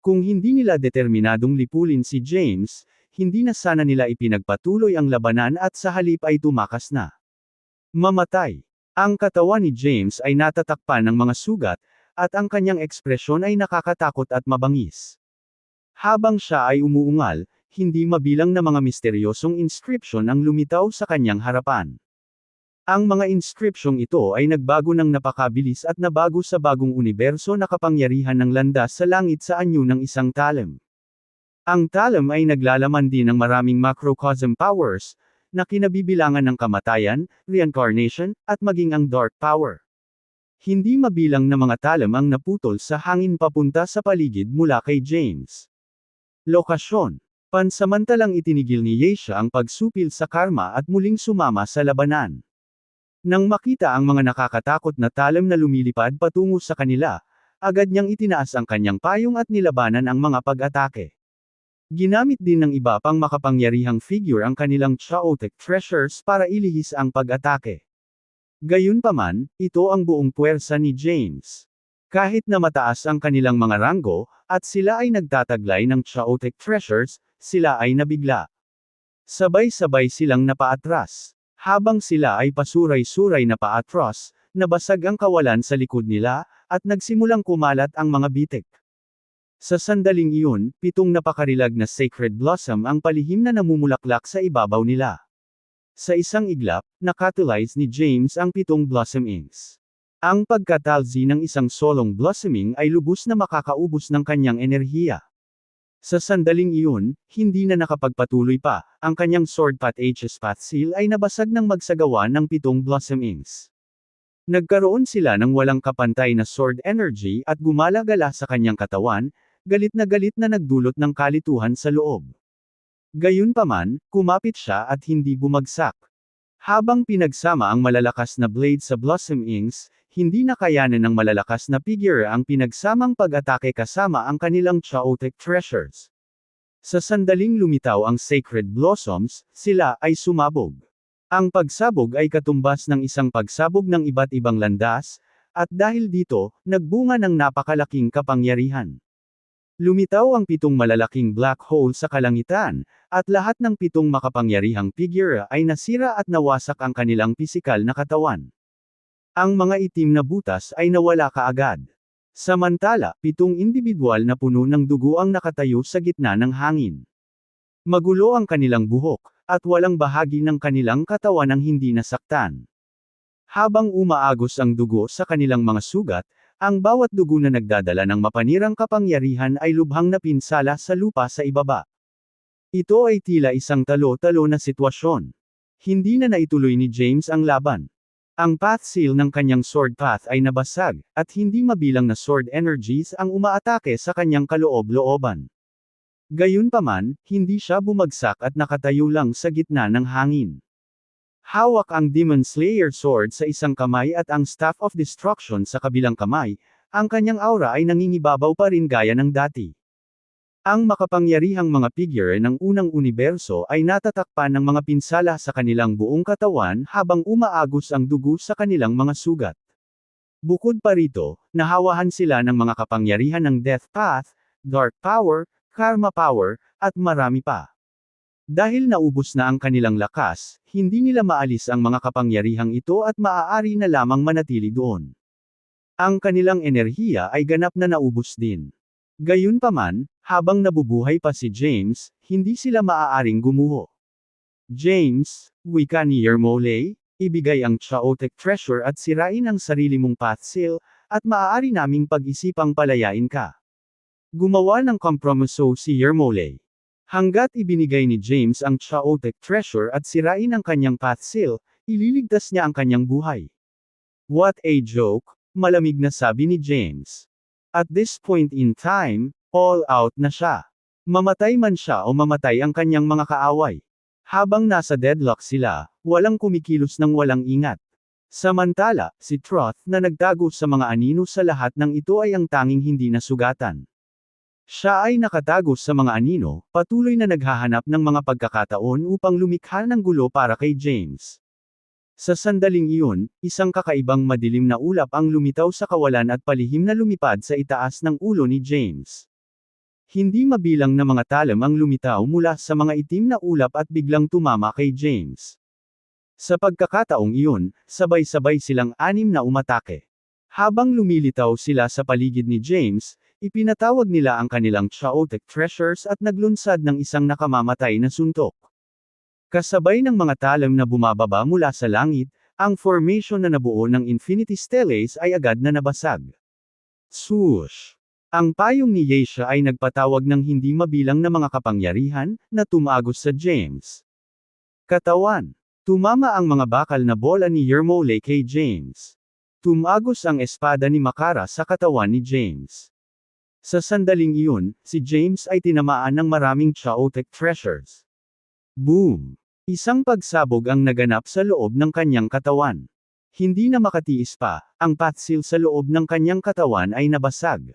Kung hindi nila determinadong lipulin si James, hindi na sana nila ipinagpatuloy ang labanan at sa halip ay tumakas na mamatay. Ang katawan ni James ay natatakpan ng mga sugat, at ang kanyang ekspresyon ay nakakatakot at mabangis. Habang siya ay umuungal, hindi mabilang na mga misteryosong inscription ang lumitaw sa kanyang harapan. Ang mga inscripsyong ito ay nagbago ng napakabilis at nabago sa bagong universo na kapangyarihan ng landas sa langit sa anyo ng isang talem. Ang talem ay naglalaman din ng maraming macrocosm powers, na kinabibilangan ng kamatayan, reincarnation, at maging ang dark power. Hindi mabilang na mga talem ang naputol sa hangin papunta sa paligid mula kay James. Lokasyon. Pansamantalang itinigil ni Yesha ang pagsupil sa karma at muling sumama sa labanan. Nang makita ang mga nakakatakot na talem na lumilipad patungo sa kanila, agad niyang itinaas ang kanyang payong at nilabanan ang mga pag-atake. Ginamit din ng iba pang makapangyarihang figure ang kanilang chaotic treasures para ilihis ang pag-atake. Gayunpaman, ito ang buong puwersa ni James. Kahit na mataas ang kanilang mga ranggo, at sila ay nagtataglay ng chaotic treasures, sila ay nabigla. Sabay-sabay silang napaatras. Habang sila ay pasuray-suray na paatras, nabasag ang kawalan sa likod nila, at nagsimulang kumalat ang mga bitik. Sa sandaling iyon, 7 napakarilag na sacred blossom ang palihim na namumulaklak sa ibabaw nila. Sa isang iglap, nakatulize ni James ang 7 blossomings. Ang pagkatalsi ng isang solong blossoming ay lubos na makakaubos ng kanyang enerhiya. Sa sandaling iyon, hindi na nakapagpatuloy pa, ang kanyang sword path H's path seal ay nabasag ng magsagawa ng 7 blossomings. Nagkaroon sila ng walang kapantay na sword energy at gumala-gala sa kanyang katawan, galit na nagdulot ng kalituhan sa loob. Gayunpaman, kumapit siya at hindi bumagsak. Habang pinagsama ang malalakas na blade sa blossomings, hindi na kayanan ng malalakas na figure ang pinagsamang pag-atake kasama ang kanilang chaotic treasures. Sa sandaling lumitaw ang sacred blossoms, sila ay sumabog. Ang pagsabog ay katumbas ng isang pagsabog ng iba't ibang landas, at dahil dito, nagbunga ng napakalaking kapangyarihan. Lumitaw ang 7 malalaking black hole sa kalangitan, at lahat ng 7 makapangyarihang figure ay nasira at nawasak ang kanilang pisikal na katawan. Ang mga itim na butas ay nawala kaagad. Samantala, 7 individual na puno ng dugo ang nakatayo sa gitna ng hangin. Magulo ang kanilang buhok, at walang bahagi ng kanilang katawan ang hindi nasaktan. Habang umaagos ang dugo sa kanilang mga sugat, ang bawat dugo na nagdadala ng mapanirang kapangyarihan ay lubhang napinsala sa lupa sa ibaba. Ito ay tila isang talo-talo na sitwasyon. Hindi na naituloy ni James ang laban. Ang path seal ng kanyang sword path ay nabasag, at hindi mabilang na sword energies ang umaatake sa kanyang kaloob-looban. Gayunpaman, hindi siya bumagsak at nakatayo lang sa gitna ng hangin. Hawak ang Demon Slayer sword sa isang kamay at ang Staff of Destruction sa kabilang kamay, ang kanyang aura ay nangingibabaw pa rin gaya ng dati. Ang makapangyarihang mga figure ng unang universo ay natatakpan ng mga pinsala sa kanilang buong katawan habang umaagos ang dugo sa kanilang mga sugat. Bukod pa rito, nahawahan sila ng mga kapangyarihan ng Death Path, Dark Power, Karma Power, at marami pa. Dahil naubos na ang kanilang lakas, hindi nila maalis ang mga kapangyarihang ito at maaari na lamang manatili doon. Ang kanilang enerhiya ay ganap na naubos din. Gayunpaman, habang nabubuhay pa si James, hindi sila maaaring gumuho. James, wika ni Yermole, ibigay ang chaotic treasure at sirain ang sarili mong path seal, at maaari naming pag-isipang palayain ka. Gumawa ng kompromiso si Yermole. Hanggat ibinigay ni James ang chaotic treasure at sirain ang kanyang path seal, ililigtas niya ang kanyang buhay. What a joke, malamig na sabi ni James. At this point in time, all out na siya. Mamatay man siya o mamatay ang kanyang mga kaaway. Habang nasa deadlock sila, walang kumikilos ng walang ingat. Samantala, si Troth na nagtago sa mga anino sa lahat ng ito ay ang tanging hindi nasugatan. Siya ay nakatago sa mga anino, patuloy na naghahanap ng mga pagkakataon upang lumikha ng gulo para kay James. Sa sandaling iyon, isang kakaibang madilim na ulap ang lumitaw sa kawalan at palihim na lumipad sa itaas ng ulo ni James. Hindi mabilang na mga talam ang lumitaw mula sa mga itim na ulap at biglang tumama kay James. Sa pagkakataong iyon, sabay-sabay silang anim na umatake. Habang lumilitaw sila sa paligid ni James, ipinatawag nila ang kanilang chaotic treasures at naglunsad ng isang nakamamatay na suntok. Kasabay ng mga talam na bumababa mula sa langit, ang formation na nabuo ng Infinity Steles ay agad na nabasag. Swoosh! Ang payong ni Yesha ay nagpatawag ng hindi mabilang na mga kapangyarihan, na tumagos sa James. Katawan. Tumama ang mga bakal na bola ni Yermole kay James. Tumagos ang espada ni Makara sa katawan ni James. Sa sandaling iyon, si James ay tinamaan ng maraming chaotic treasures. Boom! Isang pagsabog ang naganap sa loob ng kanyang katawan. Hindi na makatiis pa, ang patsil sa loob ng kanyang katawan ay nabasag.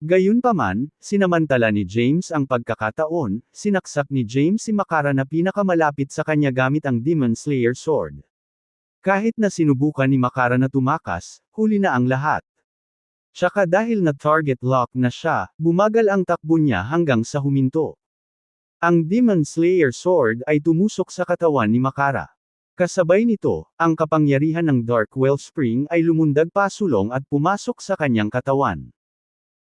Gayunpaman, sinamantala ni James ang pagkakataon, sinaksak ni James si Makara na pinakamalapit sa kanya gamit ang Demon Slayer Sword. Kahit na sinubukan ni Makara na tumakas, huli na ang lahat. Tsaka dahil na target lock na siya, bumagal ang takbo niya hanggang sa huminto. Ang Demon Slayer Sword ay tumusok sa katawan ni Makara. Kasabay nito, ang kapangyarihan ng Dark Wellspring ay lumundag pasulong at pumasok sa kanyang katawan.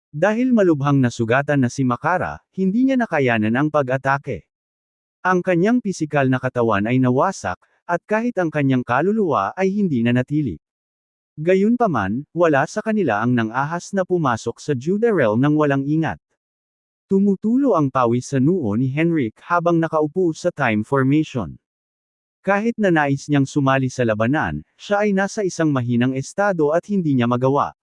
Dahil malubhang nasugatan na si Makara, hindi niya nakayanan ang pag-atake. Ang kanyang pisikal na katawan ay nawasak, at kahit ang kanyang kaluluwa ay hindi na natili. Gayunpaman, wala sa kanila ang nang-ahas na pumasok sa Judah Realm nang walang ingat. Tumutulo ang pawis sa noo ni Henrik habang nakaupo sa time formation. Kahit na nais niyang sumali sa labanan, siya ay nasa isang mahinang estado at hindi niya magawa.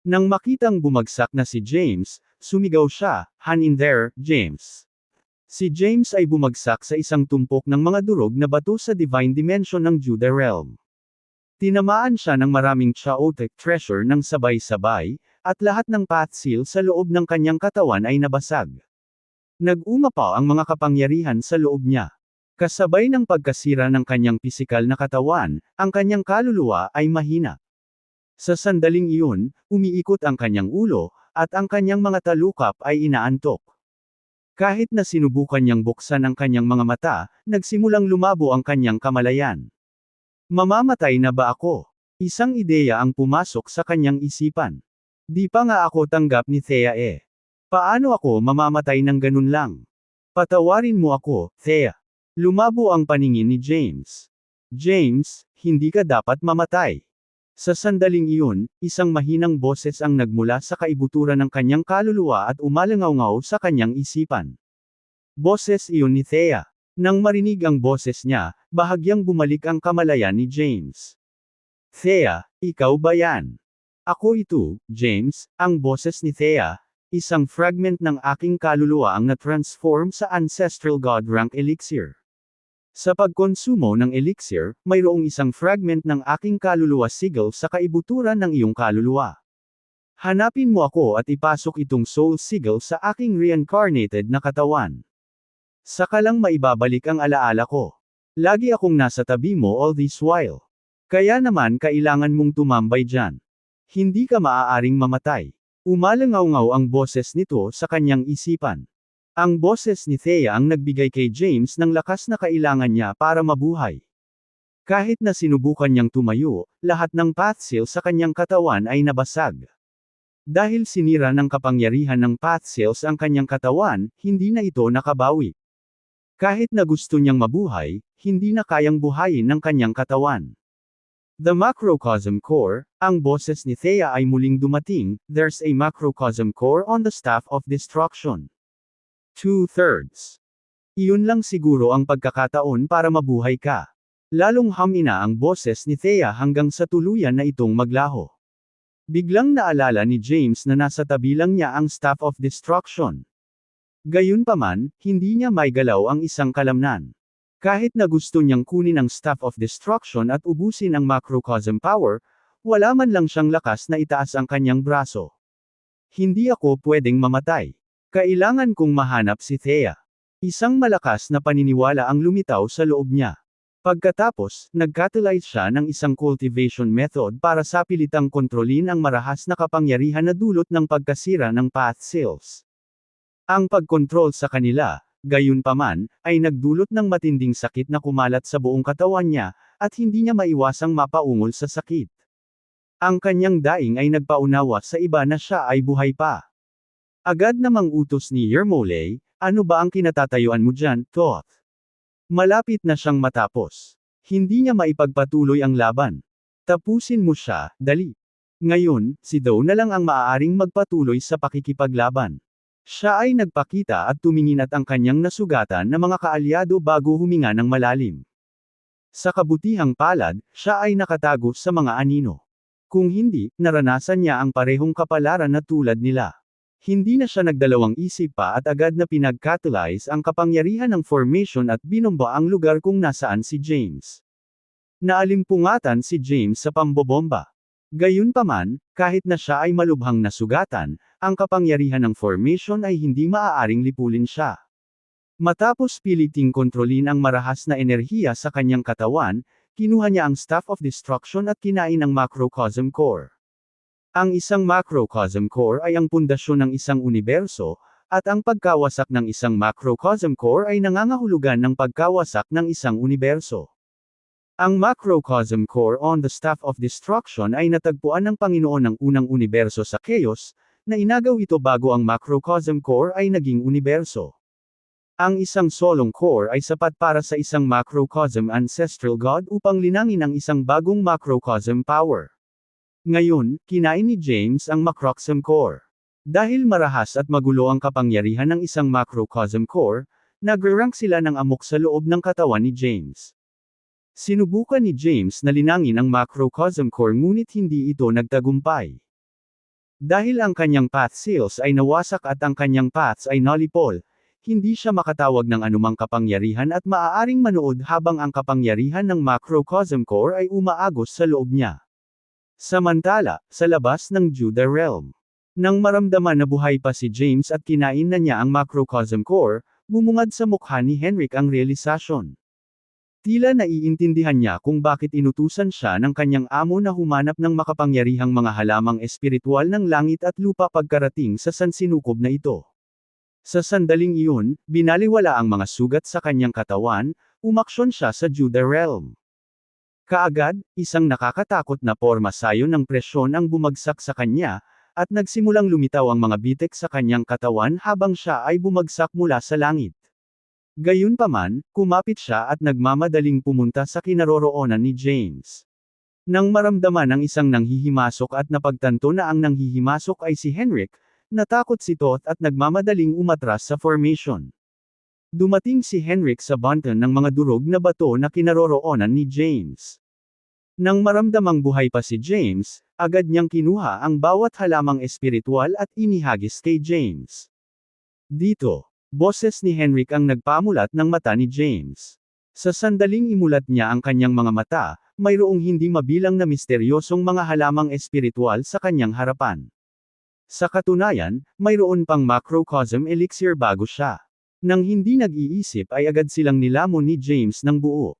Nang makitang bumagsak na si James, sumigaw siya, "Han in there, James!" Si James ay bumagsak sa isang tumpok ng mga durog na bato sa Divine Dimension ng Judah Realm. Tinamaan siya ng maraming chaotic treasure ng sabay-sabay, at lahat ng patsil sa loob ng kanyang katawan ay nabasag. Nag-umapaw ang mga kapangyarihan sa loob niya. Kasabay ng pagkasira ng kanyang pisikal na katawan, ang kanyang kaluluwa ay mahina. Sa sandaling iyon, umiikot ang kanyang ulo, at ang kanyang mga talukap ay inaantok. Kahit na sinubukan niyang buksan ang kanyang mga mata, nagsimulang lumabo ang kanyang kamalayan. Mamamatay na ba ako? Isang ideya ang pumasok sa kanyang isipan. Di pa nga ako tanggap ni Thea eh. Paano ako mamamatay ng ganun lang? Patawarin mo ako, Thea. Lumabo ang paningin ni James. James, hindi ka dapat mamatay. Sa sandaling iyon, isang mahinang boses ang nagmula sa kaibuturan ng kanyang kaluluwa at umalangaw-ngaw sa kanyang isipan. Boses iyon ni Thea. Nang marinig ang boses niya, bahagyang bumalik ang kamalayan ni James. Thea, ikaw ba yan? Ako ito, James, ang boses ni Thea. Isang fragment ng aking kaluluwa ang na-transform sa Ancestral God Rank Elixir. Sa pagkonsumo ng elixir, mayroong isang fragment ng aking kaluluwa sigil sa kaibuturan ng iyong kaluluwa. Hanapin mo ako at ipasok itong soul sigil sa aking reincarnated na katawan. Saka lang maibabalik ang alaala ko. Lagi akong nasa tabi mo all this while. Kaya naman kailangan mong tumambay dyan. Hindi ka maaaring mamatay. Umalangaw-ngaw ang boses nito sa kanyang isipan. Ang boses ni Thea ang nagbigay kay James ng lakas na kailangan niya para mabuhay. Kahit na sinubukan niyang tumayo, lahat ng pathsil sa kanyang katawan ay nabasag. Dahil sinira ng kapangyarihan ng pathsils ang kanyang katawan, hindi na ito nakabawi. Kahit na gusto niyang mabuhay, hindi na kayang buhayin ng kanyang katawan. The Macrocosm Core, ang boses ni Thea ay muling dumating, there's a Macrocosm Core on the Staff of Destruction. 2/3. Iyon lang siguro ang pagkakataon para mabuhay ka. Lalong hamina ang boses ni Thea hanggang sa tuluyan na itong maglaho. Biglang naalala ni James na nasa tabi lang niya ang Staff of Destruction. Gayunpaman, hindi niya maigalaw ang isang kalamnan. Kahit na gusto niyang kunin ang Staff of Destruction at ubusin ang Macrocosm Power, wala man lang siyang lakas na itaas ang kanyang braso. Hindi ako pwedeng mamatay. Kailangan kong mahanap si Thea. Isang malakas na paniniwala ang lumitaw sa loob niya. Pagkatapos, nag-catalyze siya ng isang cultivation method para sa pilitang kontrolin ang marahas na kapangyarihan na dulot ng pagkasira ng path cells. Ang pagkontrol sa kanila, gayunpaman, ay nagdulot ng matinding sakit na kumalat sa buong katawan niya, at hindi niya maiwasang mapaungol sa sakit. Ang kanyang daing ay nagpaunawa sa iba na siya ay buhay pa. Agad namang utos ni Yermolay, ano ba ang kinatatayuan mo dyan, Thoth? Malapit na siyang matapos. Hindi niya maipagpatuloy ang laban. Tapusin mo siya, dali. Ngayon, si Doe na lang ang maaaring magpatuloy sa pakikipaglaban. Siya ay nagpakita at tumingin at ang kanyang nasugatan na mga kaalyado bago huminga ng malalim. Sa kabutihang palad, siya ay nakatago sa mga anino. Kung hindi, naranasan niya ang parehong kapalaran na tulad nila. Hindi na siya nagdalawang isip pa at agad na pinag-catalyze ang kapangyarihan ng formation at binomba ang lugar kung nasaan si James. Naalimpungatan si James sa pambobomba. Gayunpaman, kahit na siya ay malubhang nasugatan, ang kapangyarihan ng formation ay hindi maaaring lipulin siya. Matapos piliting kontrolin ang marahas na enerhiya sa kanyang katawan, kinuha niya ang Staff of Destruction at kinain ang Macrocosm Core. Ang isang Macrocosm Core ay ang pundasyon ng isang universo, at ang pagkawasak ng isang Macrocosm Core ay nangangahulugan ng pagkawasak ng isang universo. Ang Macrocosm Core on the Staff of Destruction ay natagpuan ng Panginoon ng unang universo sa Chaos, na inagaw ito bago ang Macrocosm Core ay naging universo. Ang isang solong core ay sapat para sa isang Macrocosm Ancestral God upang linangin ang isang bagong Macrocosm Power. Ngayon, kinain ni James ang Macrocosm Core. Dahil marahas at magulo ang kapangyarihan ng isang Macrocosm Core, nagre-rank sila ng amok sa loob ng katawan ni James. Sinubukan ni James na linangin ang Macrocosm Core ngunit hindi ito nagtagumpay. Dahil ang kanyang path cells ay nawasak at ang kanyang paths ay nullipol, hindi siya makatawag ng anumang kapangyarihan at maaaring manood habang ang kapangyarihan ng Macrocosm Core ay umaagos sa loob niya. Samantala, sa labas ng Judah Realm. Nang maramdaman na buhay pa si James at kinain na niya ang Macrocosm Core, bumungad sa mukha ni Henrik ang realisasyon. Tila naiintindihan niya kung bakit inutusan siya ng kanyang amo na humanap ng makapangyarihang mga halamang espiritual ng langit at lupa pagkarating sa sansinukob na ito. Sa sandaling iyon, binaliwala ang mga sugat sa kanyang katawan, umaksyon siya sa Judah Realm. Kaagad, isang nakakatakot na porma sayon ng presyon ang bumagsak sa kanya, at nagsimulang lumitaw ang mga bitek sa kanyang katawan habang siya ay bumagsak mula sa langit. Gayunpaman, kumapit siya at nagmamadaling pumunta sa kinaroroonan ni James. Nang maramdaman ng isang nanghihimasok at napagtanto na ang nanghihimasok ay si Henrik, natakot si Thoth at nagmamadaling umatras sa formation. Dumating si Henrik sa bunton ng mga durog na bato na kinaroroonan ni James. Nang maramdamang buhay pa si James, agad niyang kinuha ang bawat halamang espiritual at inihagis kay James. Dito, boses ni Henrik ang nagpamulat ng mata ni James. Sa sandaling imulat niya ang kanyang mga mata, mayroong hindi mabilang na misteryosong mga halamang espiritual sa kanyang harapan. Sa katunayan, mayroon pang Macrocosm Elixir bago siya. Nang hindi nag-iisip ay agad silang nilamon ni James ng buo.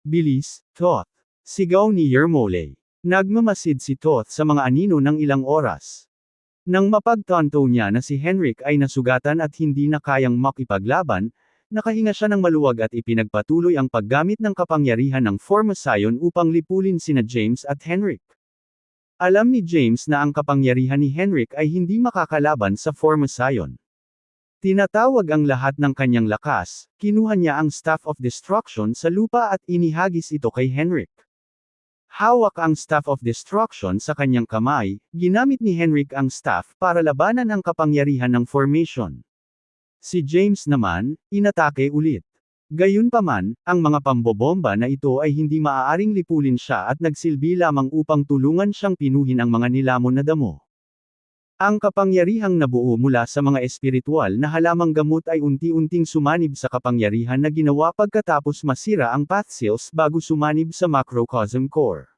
Bilis, Thoth! Sigaw ni Yermolay. Nagmamasid si Thoth sa mga anino ng ilang oras. Nang mapagtanto niya na si Henrik ay nasugatan at hindi na kayang makipaglaban, nakahinga siya ng maluwag at ipinagpatuloy ang paggamit ng kapangyarihan ng Formosayon upang lipulin sina James at Henrik. Alam ni James na ang kapangyarihan ni Henrik ay hindi makakalaban sa Formosayon. Tinatawag ang lahat ng kanyang lakas, kinuha niya ang Staff of Destruction sa lupa at inihagis ito kay Henrik. Hawak ang Staff of Destruction sa kanyang kamay, ginamit ni Henrik ang staff para labanan ang kapangyarihan ng formation. Si James naman, inatake ulit. Gayunpaman, ang mga pambobomba na ito ay hindi maaaring lipulin siya at nagsilbi lamang upang tulungan siyang pinuhin ang mga nilamon na damo. Ang kapangyarihang nabuo mula sa mga espiritual na halamang gamot ay unti-unting sumanib sa kapangyarihan na ginawa pagkatapos masira ang path cells bago sumanib sa macrocosm core.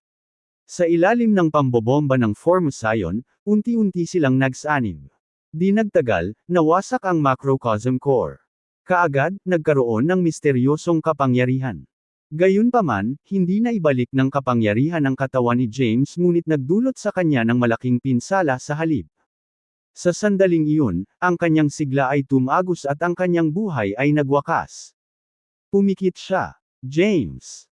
Sa ilalim ng pambobomba ng Formosyon, unti-unti silang nagsanib. Di nagtagal, nawasak ang macrocosm core. Kaagad, nagkaroon ng misteryosong kapangyarihan. Gayunpaman, hindi na ibalik ng kapangyarihan ang katawan ni James ngunit nagdulot sa kanya ng malaking pinsala sa halip. Sa sandaling iyon, ang kanyang sigla ay tumagos at ang kanyang buhay ay nagwakas. Pumikit siya. James.